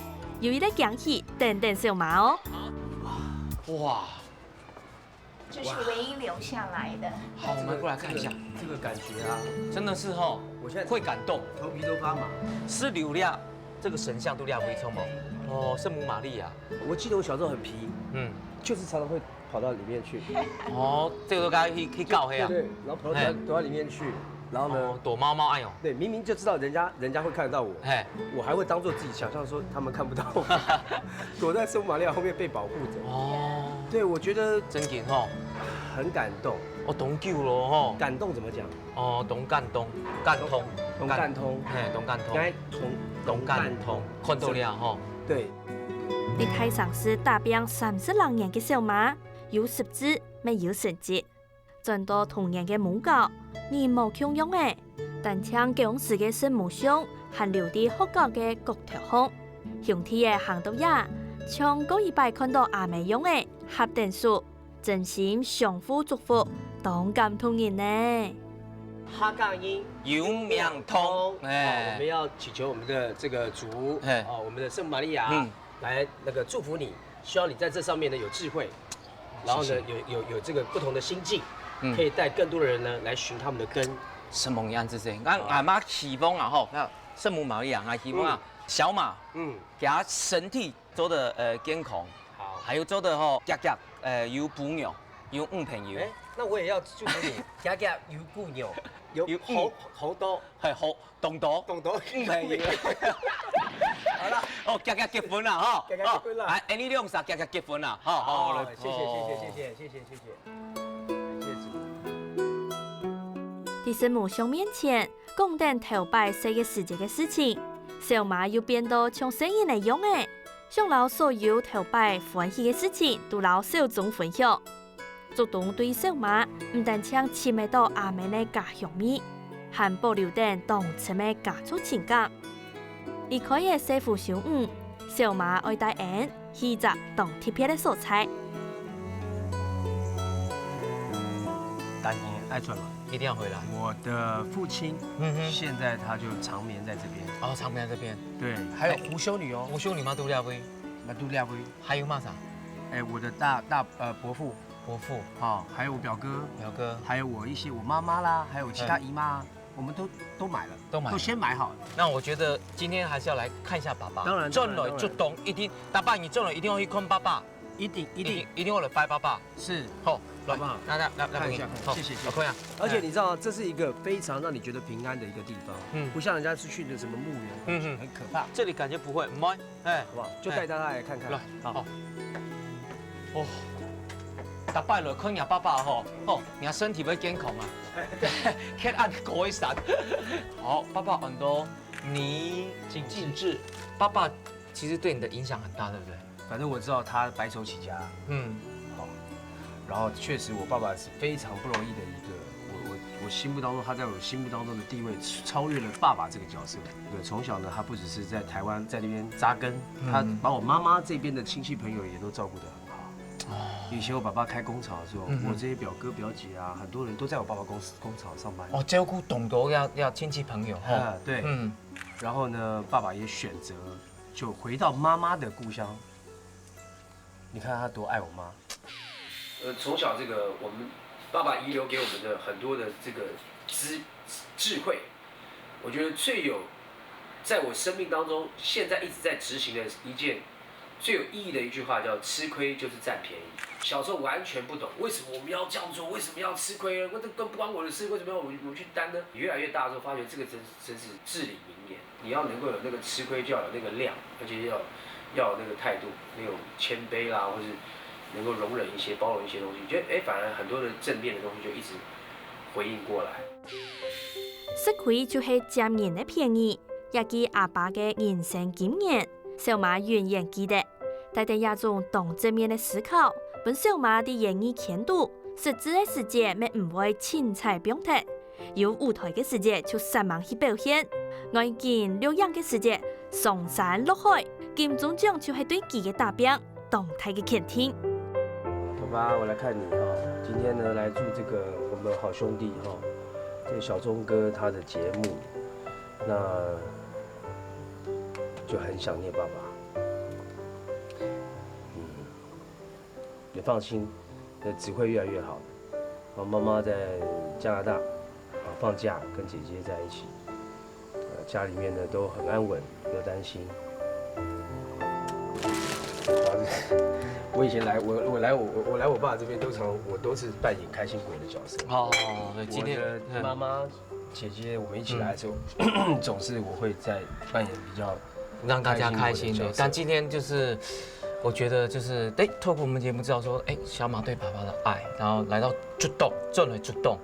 [SPEAKER 1] 有一個驚喜等等小馬哦。
[SPEAKER 4] 哇！
[SPEAKER 7] 这是唯一留下来的。
[SPEAKER 4] 好，我们过来看一下，
[SPEAKER 3] 這個感覺啊，
[SPEAKER 4] 真的是哈，
[SPEAKER 3] 我現在
[SPEAKER 4] 會感動，
[SPEAKER 3] 頭皮都發麻。
[SPEAKER 4] 是流量，這個神像都亮微衝哦，哦，聖母瑪利亞，
[SPEAKER 3] 我記得我小時候很皮，
[SPEAKER 4] 嗯，
[SPEAKER 3] 就是常常會跑到裡面去。
[SPEAKER 4] 哦，這個都該去告黑啊，
[SPEAKER 3] 對，然後跑到躲到裡面去，然後呢
[SPEAKER 4] 哦，，躲貓貓，哎呦，
[SPEAKER 3] 對，明明就知道人家會看得到我，
[SPEAKER 4] 哎，
[SPEAKER 3] 我還會當做自己想象說他們看不到我，躲在聖母瑪利亞後面被保護着。
[SPEAKER 4] 哦，
[SPEAKER 3] 對，我覺得
[SPEAKER 4] 真勁吼，
[SPEAKER 3] 很感動。
[SPEAKER 4] 我懂久咯吼，
[SPEAKER 3] 感動怎麼講？
[SPEAKER 4] 哦，懂感通，
[SPEAKER 3] 懂感通，
[SPEAKER 4] 嘿，懂感通，
[SPEAKER 3] 該
[SPEAKER 4] 懂感通，看到了吼，
[SPEAKER 3] 對，
[SPEAKER 1] 你太上是大兵32年嘅小馬，有10字，沒有成績，轉到童年嘅母教，你冇強用嘅，但聽講時嘅聖母像，還留啲學校嘅國條空，兄弟嘅行到呀，像嗰一擺看到阿妹用嘅合訂書，真心相互祝福，當感動人呢。
[SPEAKER 3] 哈嘎音
[SPEAKER 4] 有名通，
[SPEAKER 3] 我
[SPEAKER 4] 哎
[SPEAKER 3] 們，要祈求我們的這個主，
[SPEAKER 4] 哎
[SPEAKER 3] 我們的聖母瑪利亞，來那個祝福你，希望你在這上面呢有智慧，然後呢有這個不同的心境，可以帶更多的人呢來尋他們的根。
[SPEAKER 4] 聖母樣子先，俺媽希望啊吼，聖母瑪利亞，俺希望啊小馬，給他身體做得健康，
[SPEAKER 3] 好，
[SPEAKER 4] 還有做得吼夾夾有補尿，有朋友。
[SPEAKER 3] 那我也要祝福你，家家有姑娘，有好多，
[SPEAKER 4] 係好動到，
[SPEAKER 3] 懂得
[SPEAKER 4] 朋友。好啦，哦，夾夾結婚啦，嗬，
[SPEAKER 3] 夾夾結婚啦
[SPEAKER 4] 哎，你兩煞夾夾結婚啦，好，
[SPEAKER 3] 好，謝謝。
[SPEAKER 1] 在聖母像面前，講定頭擺世嘅世界嘅事情，小馬又變到像聲音嚟用嘅，想攞所有頭擺歡喜嘅事情都攞小眾分享。主動對小馬唔但將親密到阿妹嘅家鄉味，還保留定當初嘅家族情感。離開嘅師傅小五，小馬愛帶人去集當特別嘅素材。
[SPEAKER 3] 當然愛轉來。
[SPEAKER 4] 一定要回來。
[SPEAKER 3] 我的父親，現在他就長眠在這邊。
[SPEAKER 4] 哦，長眠在這邊。
[SPEAKER 3] 對，還有胡修女哦。
[SPEAKER 4] 胡修女嘛都了位，
[SPEAKER 3] 那都了位。
[SPEAKER 4] 還有嘛啥？
[SPEAKER 3] 哎，我的伯父，還有我表哥，還有我一些我媽媽啦，還有其他姨媽，我們都買了，都先買好了。
[SPEAKER 4] 那我覺得今天還是要來看一下爸爸。
[SPEAKER 3] 當然。
[SPEAKER 4] 轉來就懂，一定大爸你轉來一定要去看爸爸，
[SPEAKER 3] 一定
[SPEAKER 4] 要來拜爸爸。
[SPEAKER 3] 是，
[SPEAKER 4] 好，
[SPEAKER 3] 好不好？
[SPEAKER 4] 來
[SPEAKER 3] 看一下，謝謝。
[SPEAKER 4] 可以啊。
[SPEAKER 3] 而且你知道，這是一個非常讓你覺得平安的一個地方，不像人家是去的什麼墓園，很可怕。
[SPEAKER 4] 這裡感覺不會，唔會，哎，
[SPEAKER 3] 好不好？就帶大家來看看。
[SPEAKER 4] 來，好。哦，大拜來看下爸爸吼，哦，你身體要健康啊，血壓改善。好，爸爸很多你靜志，爸爸其實對你的影響很大，對不對？
[SPEAKER 3] 反正我知道他白手起家，好，然後確實我爸爸是非常不容易的一個，我心目當中，他在我心目當中的地位超越了爸爸這個角色。對，從小呢，他不只是在台灣在那邊扎根，他把我媽媽這邊的親戚朋友也都照顧得很好。以前我爸爸開工廠的時候，我這些表哥表姐啊，很多人都在我爸爸工廠上班。
[SPEAKER 4] 哦，照顧懂得要親戚朋友哈。
[SPEAKER 3] 對，然后呢，爸爸也选择就回到妈妈的故乡。你看他多爱我妈。从小这个我们爸爸遗留给我们的很多的这个智慧，我觉得最有在我生命当中现在一直在执行的一件最有意义的一句话叫吃亏就是占便宜。小时候完全不懂为什么我们要这样做，为什么要吃亏呢？这不关我的事，为什么要我去担呢？越来越大之后，发觉这个真是至理名言。你要能够有那个吃亏，就要有那个量，而且要有那个态度，那种谦卑啦，或是能够容忍一些、包容一些东西。觉得反而很多的正面的东西就一直回应过来。
[SPEAKER 1] 吃亏就是占人的便宜，也是阿爸的人生经验，小馬永遠記得。帶着一種動正面的思考，本小馬的言語強度，實質的世界咪唔會青菜表達，有舞台嘅世界就散忙去表現，愛見療養嘅世界上山落海，金鐘獎就係對佢嘅答辯，動態嘅傾聽。
[SPEAKER 3] 爸爸，我來看你哈，今天呢來祝這個我們好兄弟哈，這個小鐘哥他的節目，那就很想念爸爸。你放心，只会越来越好的。妈妈在加拿大，放假跟姐姐在一起，家里面呢都很安稳，不要担心。我以前来我爸这边我都是扮演开心鬼的角色。
[SPEAKER 4] 哦，对，今天
[SPEAKER 3] 妈妈、姐姐我们一起来的时候，总是我会在扮演比较
[SPEAKER 4] 让大家开心的。但今天就是。我觉得就是透过我们节目知道说，小马对爸爸的爱，然后来到主动，真的主动，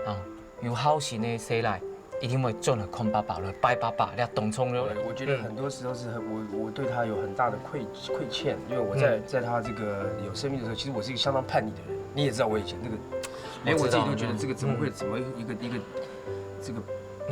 [SPEAKER 4] 啊，有好心的生来，一定会真的看爸爸了，拜爸爸，了动冲了。
[SPEAKER 3] 我觉得很多时候是我对他有很大的愧欠，因为我在他这个有生命的时候，其实我是一个相当叛逆的人。你也知道我以前那个，连我自己都觉得这个怎么一个这个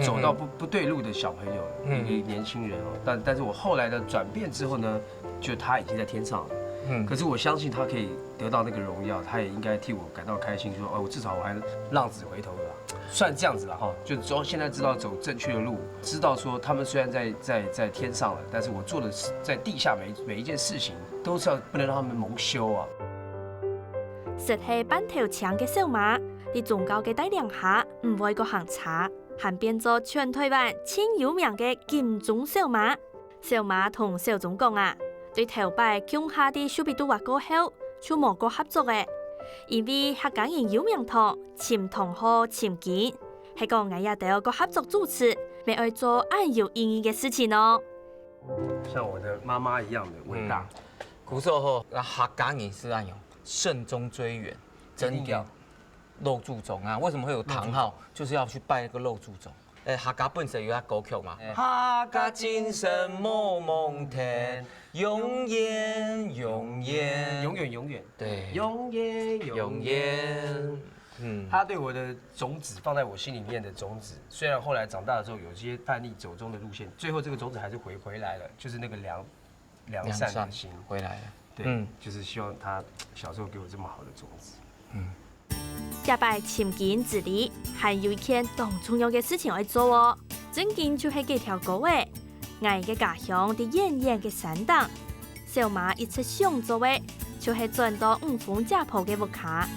[SPEAKER 3] 走到不对路的小朋友，一个年轻人哦。但是我后来的转变之后呢？就他已经在天上了，可是我相信他可以得到那个荣耀，他也应该替我感到开心，说我至少我还浪子回头了啦，算这样子了哈。就现在知道走正确的路，知道说他们虽然在天上了，但是我做的在地下每一件事情都是不能让他们蒙羞啊。
[SPEAKER 1] 實係班頭強嘅小馬，喺宗教嘅帶領下，唔會個行差，還變咗全台灣超有名嘅金鐘小馬。小馬同小總講啊。對頭擺強下啲小比都話過後，就冇個合作嘅，因為客家人有名堂，潛同學潛見，係講我也得有個合作主持，咪愛做愛有意義嘅事情咯。
[SPEAKER 3] 像我的媽媽一樣的偉大。
[SPEAKER 4] 古時候客家人是按用慎終追遠，真嘅肉粽粽啊，為什麼會有堂號？就是要去拜那個肉粽粽。客家本身有一歌曲嘛，客家精神冇夢停，永遠永遠
[SPEAKER 3] 永遠永遠，
[SPEAKER 4] 對，
[SPEAKER 3] 永遠永遠。他對我的種子放在我心裡面的種子，雖然後來長大的時候有些叛逆走中的路線，最後這個種子還是回來了，就是那個良善的心
[SPEAKER 4] 回來了。
[SPEAKER 3] 對，就是希望他小時候給我這麼好的種子。
[SPEAKER 1] 一擺潛見自理，還有一件當重要嘅事情要做哦。正經就係幾條歌嘅，我嘅家鄉啲遠遠嘅山檔，小馬一直想做嘅，就係轉到五峰家鋪嘅屋卡。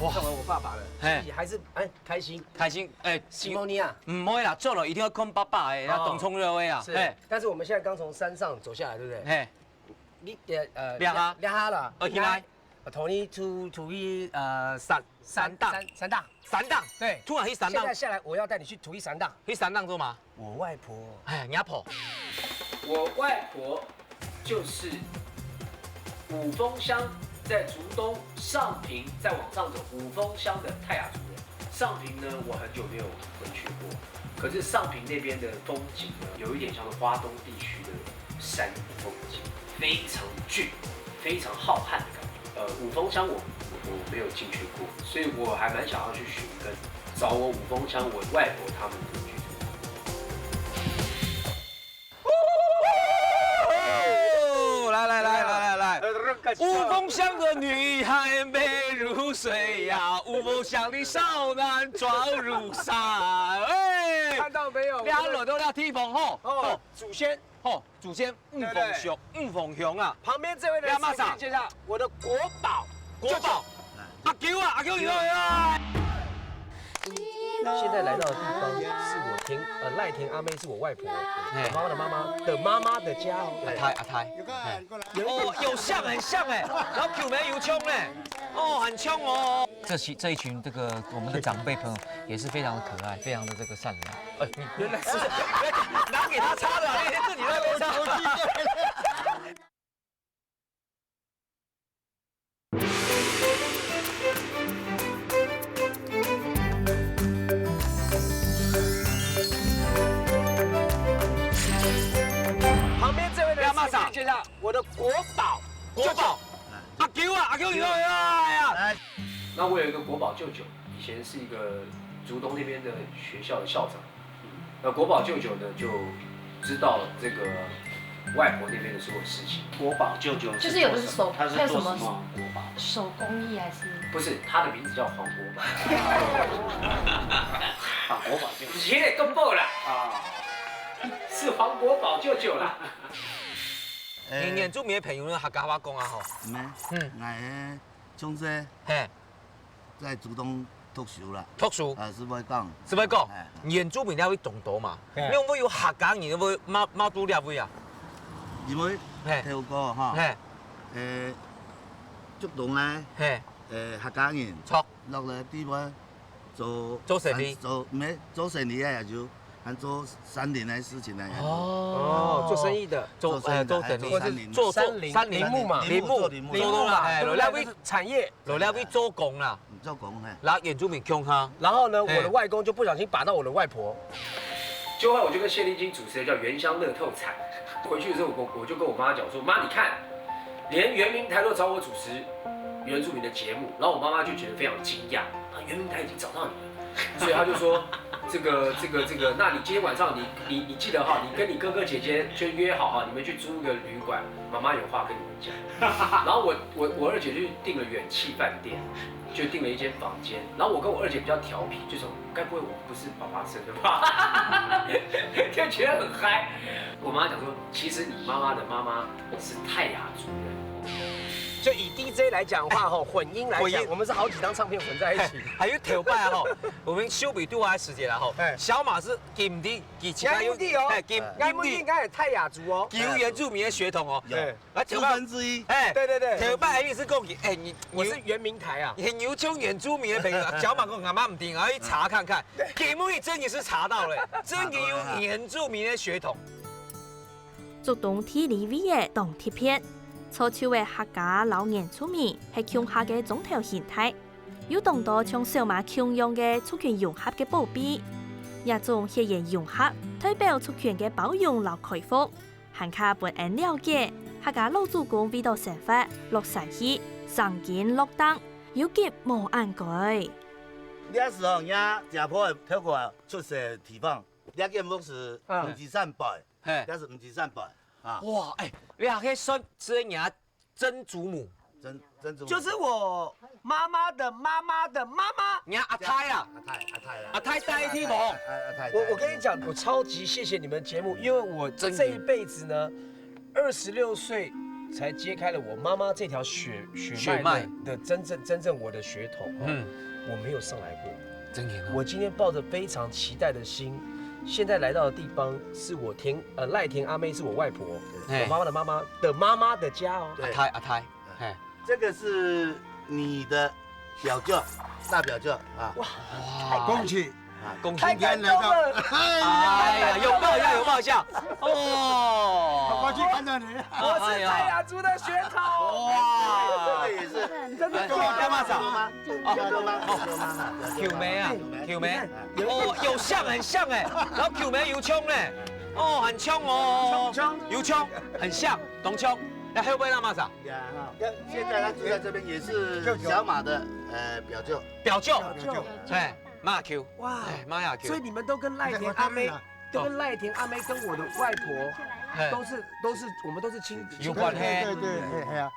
[SPEAKER 3] 哇！看完我爸爸了，自己還是開心。開心西蒙尼亞，
[SPEAKER 4] 唔可以啦，做了一定要看爸爸嘅，要動衝熱味啊。
[SPEAKER 3] 是，但是我們現在剛從山上走下來，對不對？你
[SPEAKER 4] 兩下
[SPEAKER 3] 啦，
[SPEAKER 4] 起來。
[SPEAKER 3] 同你出去山檔，對，
[SPEAKER 4] 突然去山檔。
[SPEAKER 3] 現在下來，我要帶你去土一山檔。
[SPEAKER 4] 去山檔做嘛？
[SPEAKER 3] 我外婆。
[SPEAKER 4] 阿婆。
[SPEAKER 2] 我外婆就是五峰鄉，在竹東上坪，再往上走，五峰鄉的泰雅族人。上坪呢，我很久沒有回去過，可是上坪那邊的風景呢，有一點像是花東地區的山風景，非常峻，非常浩瀚的感覺。五峰鄉我沒有進去過，所以我還蠻想要去尋根，找我五峰鄉我外婆他們的居住。
[SPEAKER 4] 來，五峰鄉的女孩美如水呀，五峰鄉的少男壯如山。
[SPEAKER 3] 看到沒有？
[SPEAKER 4] 两落到了地方吼。
[SPEAKER 3] 哦，祖先。
[SPEAKER 4] 吼，祖先五凤雄，五凤雄啊。
[SPEAKER 3] 旁边这位呢，马上介绍我的国宝，阿球啊，阿球以后呀。现在来到的地方是我田赖田阿妹是我外婆，我妈妈的妈妈的妈妈的家哦。
[SPEAKER 4] 阿泰，哦，有像很像哎，然后球眉有冲嘞，哦，很冲哦。这一群这个我们的长辈朋友也是非常的可爱，非常的这个善良。你原来是拿给他擦的，那天自己在那边擦。
[SPEAKER 3] 旁边这位呢，马上介绍我的国宝，阿球啊，阿球以后呀。
[SPEAKER 2] 那我有一个国宝舅舅，以前是一个竹东那边的学校的校长。那国宝舅舅呢，就知道这个外婆那边的所有事情。
[SPEAKER 9] 国宝舅舅
[SPEAKER 1] 就是有的是手，
[SPEAKER 9] 他是做什么国宝？
[SPEAKER 1] 手工艺还是？
[SPEAKER 2] 不是，他的名字叫黄国宝。
[SPEAKER 9] 啊，国宝舅舅。
[SPEAKER 2] 现在公布了啊，是黄国宝舅舅啦。
[SPEAKER 4] 原住民的朋友呢，客家话讲啊吼。
[SPEAKER 10] 我从这
[SPEAKER 4] 嘿，
[SPEAKER 10] 在竹东读书啦。
[SPEAKER 4] 读书
[SPEAKER 10] 是要讲。
[SPEAKER 4] 是要讲，原住民了会懂多嘛？你有冇有客家人会猫都了会啊？
[SPEAKER 10] 因为跳歌哈，竹东咧，客家人
[SPEAKER 4] 錯
[SPEAKER 10] 落嚟啲話
[SPEAKER 4] 做生意，
[SPEAKER 10] 做生意啊，就還做山林的事情呢。
[SPEAKER 3] 哦，做生意的，
[SPEAKER 4] 做生意，
[SPEAKER 3] 或者做山林木嘛，
[SPEAKER 10] 林木
[SPEAKER 3] 嘛，落了位产业，
[SPEAKER 4] 落了位做工啦，
[SPEAKER 10] 做工嘿。
[SPEAKER 4] 然後原住民強他，
[SPEAKER 3] 然後呢，我的外公就不小心把到我的外婆。
[SPEAKER 2] 就后来我就跟谢丽金主持的叫《原乡乐透彩》，回去的时候我就跟我妈讲说，妈你看，连原民台都找我主持原住民的节目，然后我妈妈就觉得非常惊讶，啊，原民台已经找到你了，所以她就说，这个，那你今天晚上你记得哈，你跟你哥哥姐姐就约好哈，你们去租个旅馆，妈妈有话跟你们讲。然后我二姐就订了远气饭店。就订了一间房间，然后我跟我二姐比较调皮，就说该不会我不是爸爸生的吧？就觉得很嗨。我妈讲说，其实你妈妈的妈妈是泰雅族人。
[SPEAKER 3] 就以 DJ 来讲话哈，混音来讲，我们是好几张唱片混在一起。
[SPEAKER 4] 还有头拜哈，我们修比度还时间了哈。小马是金地，
[SPEAKER 3] 金地哦，金地应该有泰雅族哦，
[SPEAKER 4] 有原住民的血统哦。
[SPEAKER 10] 对，
[SPEAKER 4] 啊，
[SPEAKER 10] 四分之一。
[SPEAKER 3] 对。
[SPEAKER 4] 头拜也是讲，
[SPEAKER 3] 我是原民台啊，
[SPEAKER 4] 很有种原住民的朋友，小马跟阿妈唔定，可以查看看。节目里真的是查到了，真的有原住民的血统。
[SPEAKER 1] 竹东 TVB 的动贴片。初秋的客家老原住民係強下嘅總體形態，有當到從小馬強用嘅族群融合嘅寶貝，一種血緣融合代表族群嘅包容和開放，行卡本人了解客家老祖公味道生活落實起上見落當，有結無眼改。
[SPEAKER 10] 那時候，伢家婆跳過出世地方，那間屋是五指山拜，那是五指山拜。
[SPEAKER 4] 哇，你还可以算是人家曾祖母，
[SPEAKER 10] 曾祖母
[SPEAKER 3] 就是我妈妈的妈妈的妈妈，
[SPEAKER 4] 人家阿泰啊，阿泰代替我。
[SPEAKER 3] 我跟你讲，我超级谢谢你们节目，因为我这一辈子呢，26岁才揭开了我妈妈这条血脉的真正我的血统。我没有上来过，
[SPEAKER 4] 真的。
[SPEAKER 3] 我今天抱着非常期待的心。现在来到的地方是我赖田阿妹是我外婆，我妈妈的妈妈的妈妈的家哦。
[SPEAKER 4] 阿泰，
[SPEAKER 10] 这个是你的表舅，大表舅啊。
[SPEAKER 3] 哇，
[SPEAKER 6] 恭喜
[SPEAKER 10] 恭喜！
[SPEAKER 3] 太感动了！
[SPEAKER 4] 哎呀，拥抱一下，哦，
[SPEAKER 6] 我去看到你。
[SPEAKER 3] 我是泰雅族的血统。
[SPEAKER 10] 哇，这个也是
[SPEAKER 3] 真的
[SPEAKER 4] 干嘛长？
[SPEAKER 10] 球
[SPEAKER 4] 梅，哦，有像很像哎，然后球梅有冲嘞，哦，很冲哦，有冲，很像，懂冲。那会不会那么长？
[SPEAKER 10] 现在他住在这边也是小马的
[SPEAKER 4] 表舅，马 Q，
[SPEAKER 3] 哇，
[SPEAKER 4] 马雅 Q，
[SPEAKER 3] 所以你们都跟赖田阿妹，跟我的外婆都是我们都是亲
[SPEAKER 4] 有关系。
[SPEAKER 10] 对啊。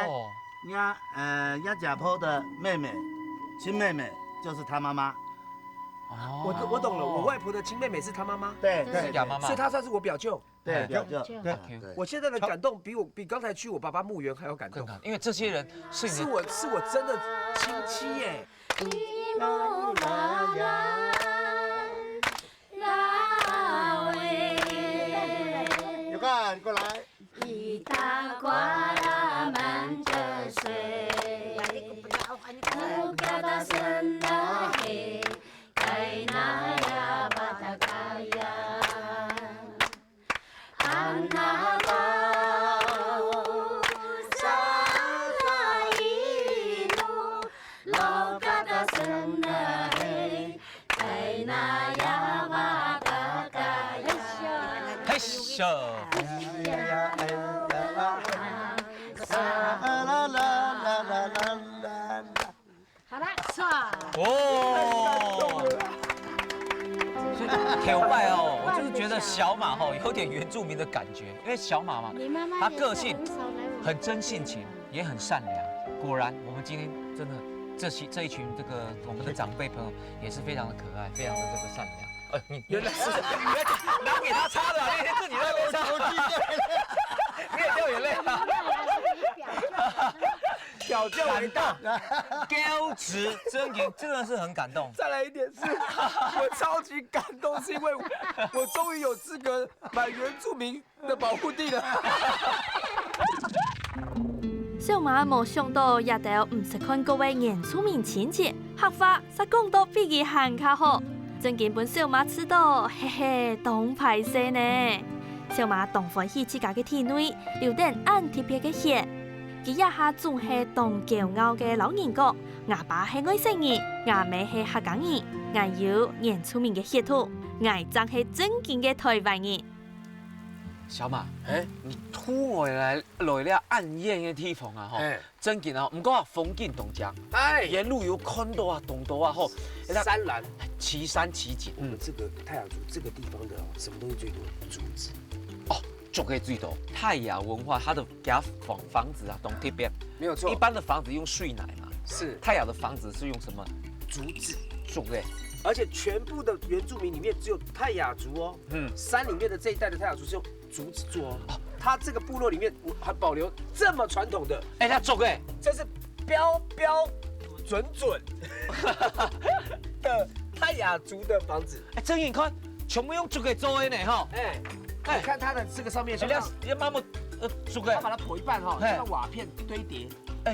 [SPEAKER 10] 哦，伢家婆的妹妹，亲妹妹就是他妈妈。
[SPEAKER 4] 哦，
[SPEAKER 3] 我懂了，我外婆的亲妹妹是她妈妈，
[SPEAKER 10] 对
[SPEAKER 4] 是亚妈妈
[SPEAKER 3] 所以，她算是我表舅。
[SPEAKER 10] 对
[SPEAKER 8] 对
[SPEAKER 10] 对。
[SPEAKER 3] 我现在的感动比刚才去我爸爸墓园还要感动，
[SPEAKER 4] 因为这些人是你
[SPEAKER 3] 是我真的亲戚耶。
[SPEAKER 10] 有个，你过来。
[SPEAKER 8] 一大瓜拉满着水，不嘎达森那嘿，盖那呀巴达嘎呀，安那拉萨拉伊努，老嘎达森那嘿，盖那呀巴达嘎呀。
[SPEAKER 4] 嘿咻。
[SPEAKER 8] 好了，算。
[SPEAKER 4] 哦，所以铁拜哦，我就是觉得小马哈有点原住民的感觉，因为小马嘛，他个性很真性情，也很善良。果然，我们今天真的这一群我们的长辈朋友也是非常的可爱，非常的善良。你原来是拿给他擦的，那天自己在那边擦，你也掉眼泪了。
[SPEAKER 3] 表舅为大，
[SPEAKER 4] 高值真的是很感动。
[SPEAKER 3] 再来一点是，我超级感动，是因为我终于有资格买原住民的保护地了。
[SPEAKER 1] 小马冇想到也到唔识看各位原住民亲戚，客话实讲到比佢还卡好。真根本小马吃到，嘿嘿，当排泄呢。小马当欢喜自家嘅体内流点按特别嘅血。佢一下仲係當驕傲嘅老人國，牙爸係外省人，牙妹係客家人，牙有原住民嘅血統，牙真係正經嘅台灣人。
[SPEAKER 4] 小馬，你突然來了暗夜嘅地方啊，真勁啊！唔過啊，風景動靜，沿路有看到啊，懂到啊，
[SPEAKER 3] 山岚，
[SPEAKER 4] 奇山奇景。
[SPEAKER 3] 这个泰雅族这个地方的什么东西最多？竹子。
[SPEAKER 4] 就可以最多。泰雅文化，它的给它房子啊，懂特别
[SPEAKER 3] 没有错。
[SPEAKER 4] 一般的房子用碎奶嘛，
[SPEAKER 3] 是
[SPEAKER 4] 泰雅的房子是用什么？
[SPEAKER 3] 竹子，
[SPEAKER 4] 竹哎。
[SPEAKER 3] 而且全部的原住民里面只有泰雅族哦，山里面的这一代的泰雅族是用竹子做哦。它这个部落里面还保留这么传统的，
[SPEAKER 4] 它竹哎，
[SPEAKER 3] 这是标准的泰雅族的房子。
[SPEAKER 4] 真你看，全部用竹给做的呢哈。
[SPEAKER 3] 你看它的这个上面，
[SPEAKER 4] 要慢慢竹哎，
[SPEAKER 3] 它把它剖一半哈，像瓦片堆叠。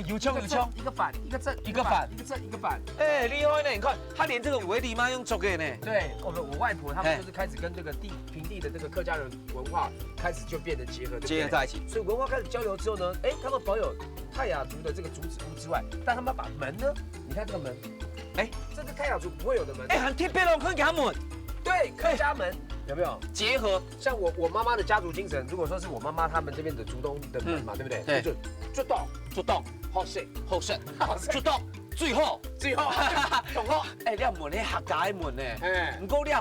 [SPEAKER 4] 有枪，
[SPEAKER 3] 一个反，一个正，
[SPEAKER 4] 一个反，
[SPEAKER 3] 一个正，一个反。
[SPEAKER 4] 厉害呢！你看，他连这个围篱嘛用竹的呢。
[SPEAKER 3] 对，我外婆他们就是开始跟这个平地的这个客家人文化开始就变得结合
[SPEAKER 4] 在一起。
[SPEAKER 3] 所以文化开始交流之后呢，他们保有泰雅族的这个竹子屋之外，但他们把门呢，你看这个门，这是泰雅族不会有的门。
[SPEAKER 4] 很特别哦，可以给他们。
[SPEAKER 3] 对，客家门有没有
[SPEAKER 4] 结合？
[SPEAKER 3] 像我妈妈的家族精神，如果说是我妈妈他们这边的竹东的门嘛，对不对？
[SPEAKER 4] 对，
[SPEAKER 3] 就到。好势，
[SPEAKER 4] 出到最后，
[SPEAKER 3] 同好。
[SPEAKER 4] 你门咧客家的门呢？不过你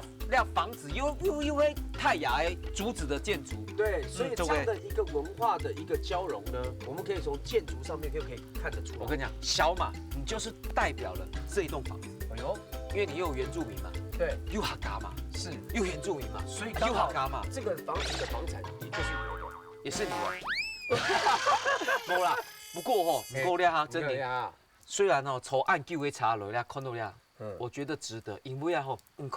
[SPEAKER 4] 房子又会泰雅的竹子的建筑。
[SPEAKER 3] 对，所以这样的一个文化的一个交融呢，我们可以从建筑上面就可以看得出来。
[SPEAKER 4] 我跟你讲，小马，你就是代表了这一栋房子。
[SPEAKER 3] 哎呦，
[SPEAKER 4] 因为你又有原住民嘛，
[SPEAKER 3] 对，
[SPEAKER 4] 又客家嘛，
[SPEAKER 3] 是
[SPEAKER 4] 又原住民嘛，
[SPEAKER 3] 所以
[SPEAKER 4] 又客家嘛，
[SPEAKER 3] 这个房子的房产也就是我的，
[SPEAKER 4] 也是你的。没啦。不过不够亮啊，真的。虽然从按旧的查落来看到了，我觉得值得，因为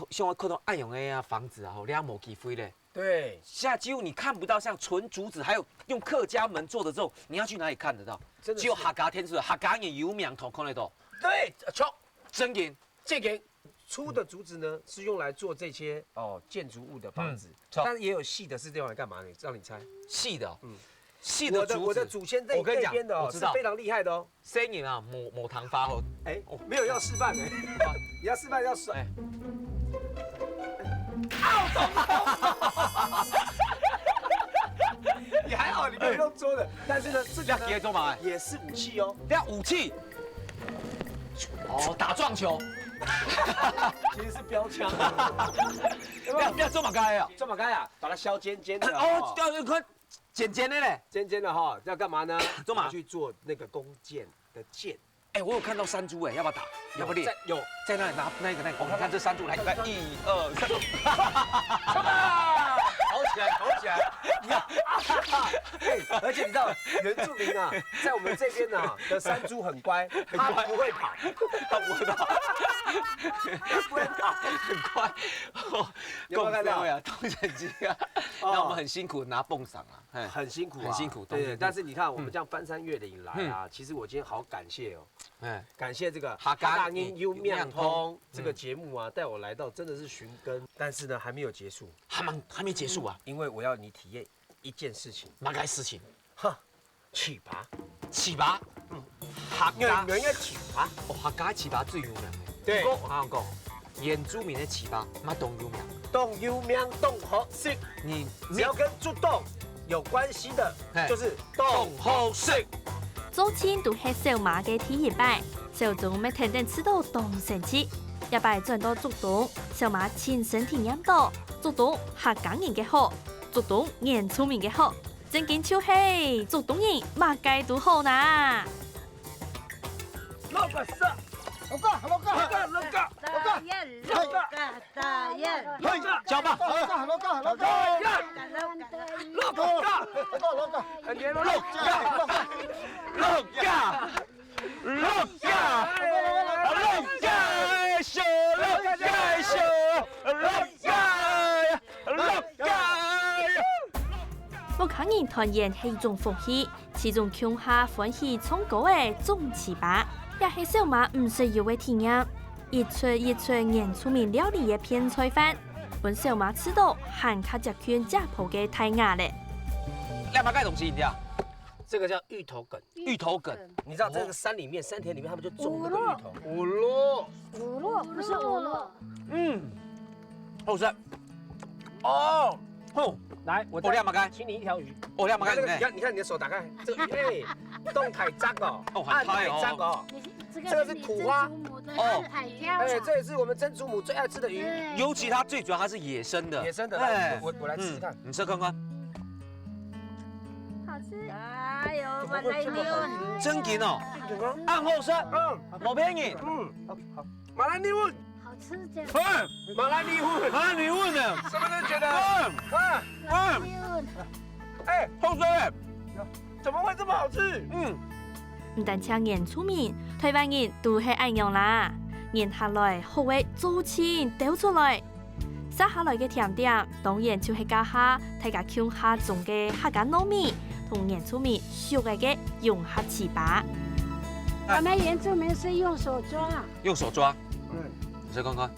[SPEAKER 4] 像我看到暗用的房子啊，你没机会嘞。
[SPEAKER 3] 对，
[SPEAKER 4] 现在几乎你看不到像纯竹子，还有用客家门做的这种，你要去哪里看得到？只有客家天子，客家人有名头看得到。
[SPEAKER 3] 对，错，
[SPEAKER 4] 真嘅，
[SPEAKER 3] 这个粗的竹子呢是用来做这些建筑物的房子，但是也有细的是用来干嘛呢？让你猜，
[SPEAKER 4] 细的，细的竹子，
[SPEAKER 3] 我的祖先这边的是非常厉害的哦。
[SPEAKER 4] 生人啊，抹糖发哦。
[SPEAKER 3] 没有要示范你要示范要甩。你还好，你没有用桌的，但是呢，这个也是武器哦。
[SPEAKER 4] 武器。打撞球。
[SPEAKER 3] 其实是标枪。
[SPEAKER 4] 不要做马盖啊！
[SPEAKER 3] 做马盖啊，把它削尖尖的。
[SPEAKER 4] 你看。尖尖的嘞，
[SPEAKER 3] 尖尖的哈，要干嘛呢？
[SPEAKER 4] 做嘛？
[SPEAKER 3] 去做那个弓箭的箭。
[SPEAKER 11] 哎，我有看到山猪哎，要不要打？要不要练？
[SPEAKER 3] 有，
[SPEAKER 11] 在那里拿那个，我们看这山猪来，来1、2、3，
[SPEAKER 3] 跑起来，跑起来！而且你知道，原住民啊，在我们这边啊的山猪很乖，它不会跑，
[SPEAKER 11] 它不会跑，
[SPEAKER 3] 不会跑，
[SPEAKER 11] 很快。
[SPEAKER 3] 有没有看到
[SPEAKER 11] 呀？动眼睛啊！那我们很辛苦拿蹦伞啊，
[SPEAKER 3] 很辛苦，
[SPEAKER 11] 很辛苦。
[SPEAKER 3] 对，但是你看我们这样翻山越岭来啊，其实我今天好感谢哦，感谢这个哈嘎音优面通这个节目啊，带我来到真的是寻根，但是呢还没有结束，
[SPEAKER 11] 还没结束啊，
[SPEAKER 3] 因为我要你体验一件事情，
[SPEAKER 11] 哪个事情？
[SPEAKER 3] 哈，起拔，
[SPEAKER 11] 起拔，
[SPEAKER 3] 客家人嘅起拔，
[SPEAKER 11] 哦，客家起拔最有名的。
[SPEAKER 3] 对，
[SPEAKER 11] 我讲，原住民的起拔，乜都有名，
[SPEAKER 3] 动有名，动好食。你只要跟主动有关系的，就是动好食。
[SPEAKER 1] 祖先都系小马嘅体验摆，小众要天天吃到动神奇，一摆转到竹东，小马亲身体验到竹东客家人嘅好，竹东原住民嘅好，正经就是竹东人马街都好呐。
[SPEAKER 6] 老个啥？老哥，
[SPEAKER 8] 大雁，
[SPEAKER 11] 教吧，
[SPEAKER 6] 老哥，
[SPEAKER 1] 福康人团圆是一种福气，其中乡下欢喜冲高的种糍粑，也是小马唔需要的体验。一撮原住民料理的片菜饭，本小马吃到汉卡只圈家婆的太牙嘞。
[SPEAKER 11] 两把盖东西，你啊？
[SPEAKER 3] 这个叫芋头梗。
[SPEAKER 11] 芋头梗，
[SPEAKER 3] 你知道这个山里面、山田里面，他们就种那个芋头。
[SPEAKER 8] 五落不是五落。
[SPEAKER 11] 好吃。哦，
[SPEAKER 3] 来，我
[SPEAKER 11] 两把盖，
[SPEAKER 3] 请你一条鱼。
[SPEAKER 11] 两把盖，
[SPEAKER 3] 你看你的手打开，这个鱼动态扎哦，
[SPEAKER 11] 按
[SPEAKER 3] 太扎哦。这个是苦花
[SPEAKER 8] 哦，
[SPEAKER 3] 这也是我们曾祖母最爱吃的鱼。
[SPEAKER 11] 尤其它最主要它是野生的。
[SPEAKER 3] 野生的，来，我来试试看。
[SPEAKER 11] 你吃看看。
[SPEAKER 8] 好吃。哎呦，马来牛，
[SPEAKER 11] 真紧哦，按后生，冇骗你，
[SPEAKER 3] 好，马来牛。
[SPEAKER 8] 好吃的。
[SPEAKER 3] 马来牛，
[SPEAKER 11] 呢？
[SPEAKER 3] 什么人觉得？
[SPEAKER 11] 后生哎，
[SPEAKER 3] 怎么会这么好吃？
[SPEAKER 1] 唔但像原住民、台湾人都系一样啦。然下來好嘅祖先掉出來，接下來嘅甜點當然就係家下大家鄉下種嘅客家糯米同原住民熟嘅融合糍粑。
[SPEAKER 8] 我們原住民是用手抓。
[SPEAKER 11] 用手抓，你再看看，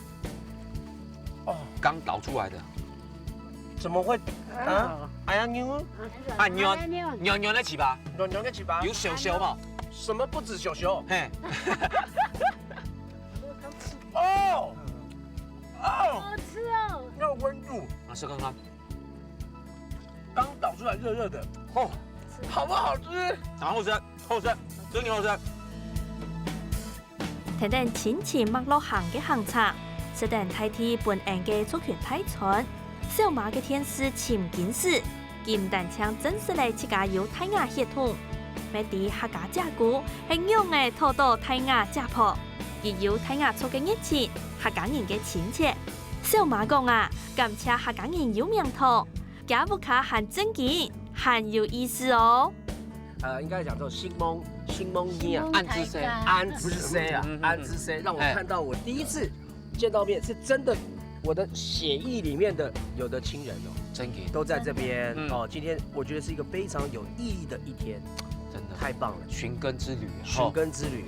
[SPEAKER 11] 剛倒出來的。
[SPEAKER 3] 怎麼會啊？哎呀牛，
[SPEAKER 11] 軟的糍粑，
[SPEAKER 3] 軟的糍粑，
[SPEAKER 11] 有小小嘛？
[SPEAKER 3] 什麼不止小小？
[SPEAKER 11] 嘿。
[SPEAKER 8] 好吃哦！
[SPEAKER 3] 要温度。
[SPEAKER 11] 试看看。
[SPEAKER 3] 剛倒出來熱熱的，好不好吃？
[SPEAKER 11] 好吃，真好吃。
[SPEAKER 1] 睇等淺淺麥落行嘅行程，食等睇睇本人嘅族群體存，小馬嘅天師潛見時，劍彈槍真實嚟自家有泰雅血統，咩啲客家家姑係用嘅土到泰雅家婆，亦有泰雅族嘅熱情，客家人嘅親切。小馬講啊，感謝客家人有名頭，家屋卡很正經，很有意思哦。
[SPEAKER 3] 應該講做新蒙尼啊，
[SPEAKER 11] 安之 C，
[SPEAKER 3] 安之 C， 讓我看到我第一次見到面，是真的，我的血液裡面的有的親人哦，
[SPEAKER 11] 真嘅
[SPEAKER 3] 都在這邊哦。今天我覺得是一個非常有意義的一天，
[SPEAKER 11] 真的
[SPEAKER 3] 太棒了，
[SPEAKER 11] 尋根之旅，
[SPEAKER 3] 尋根之旅。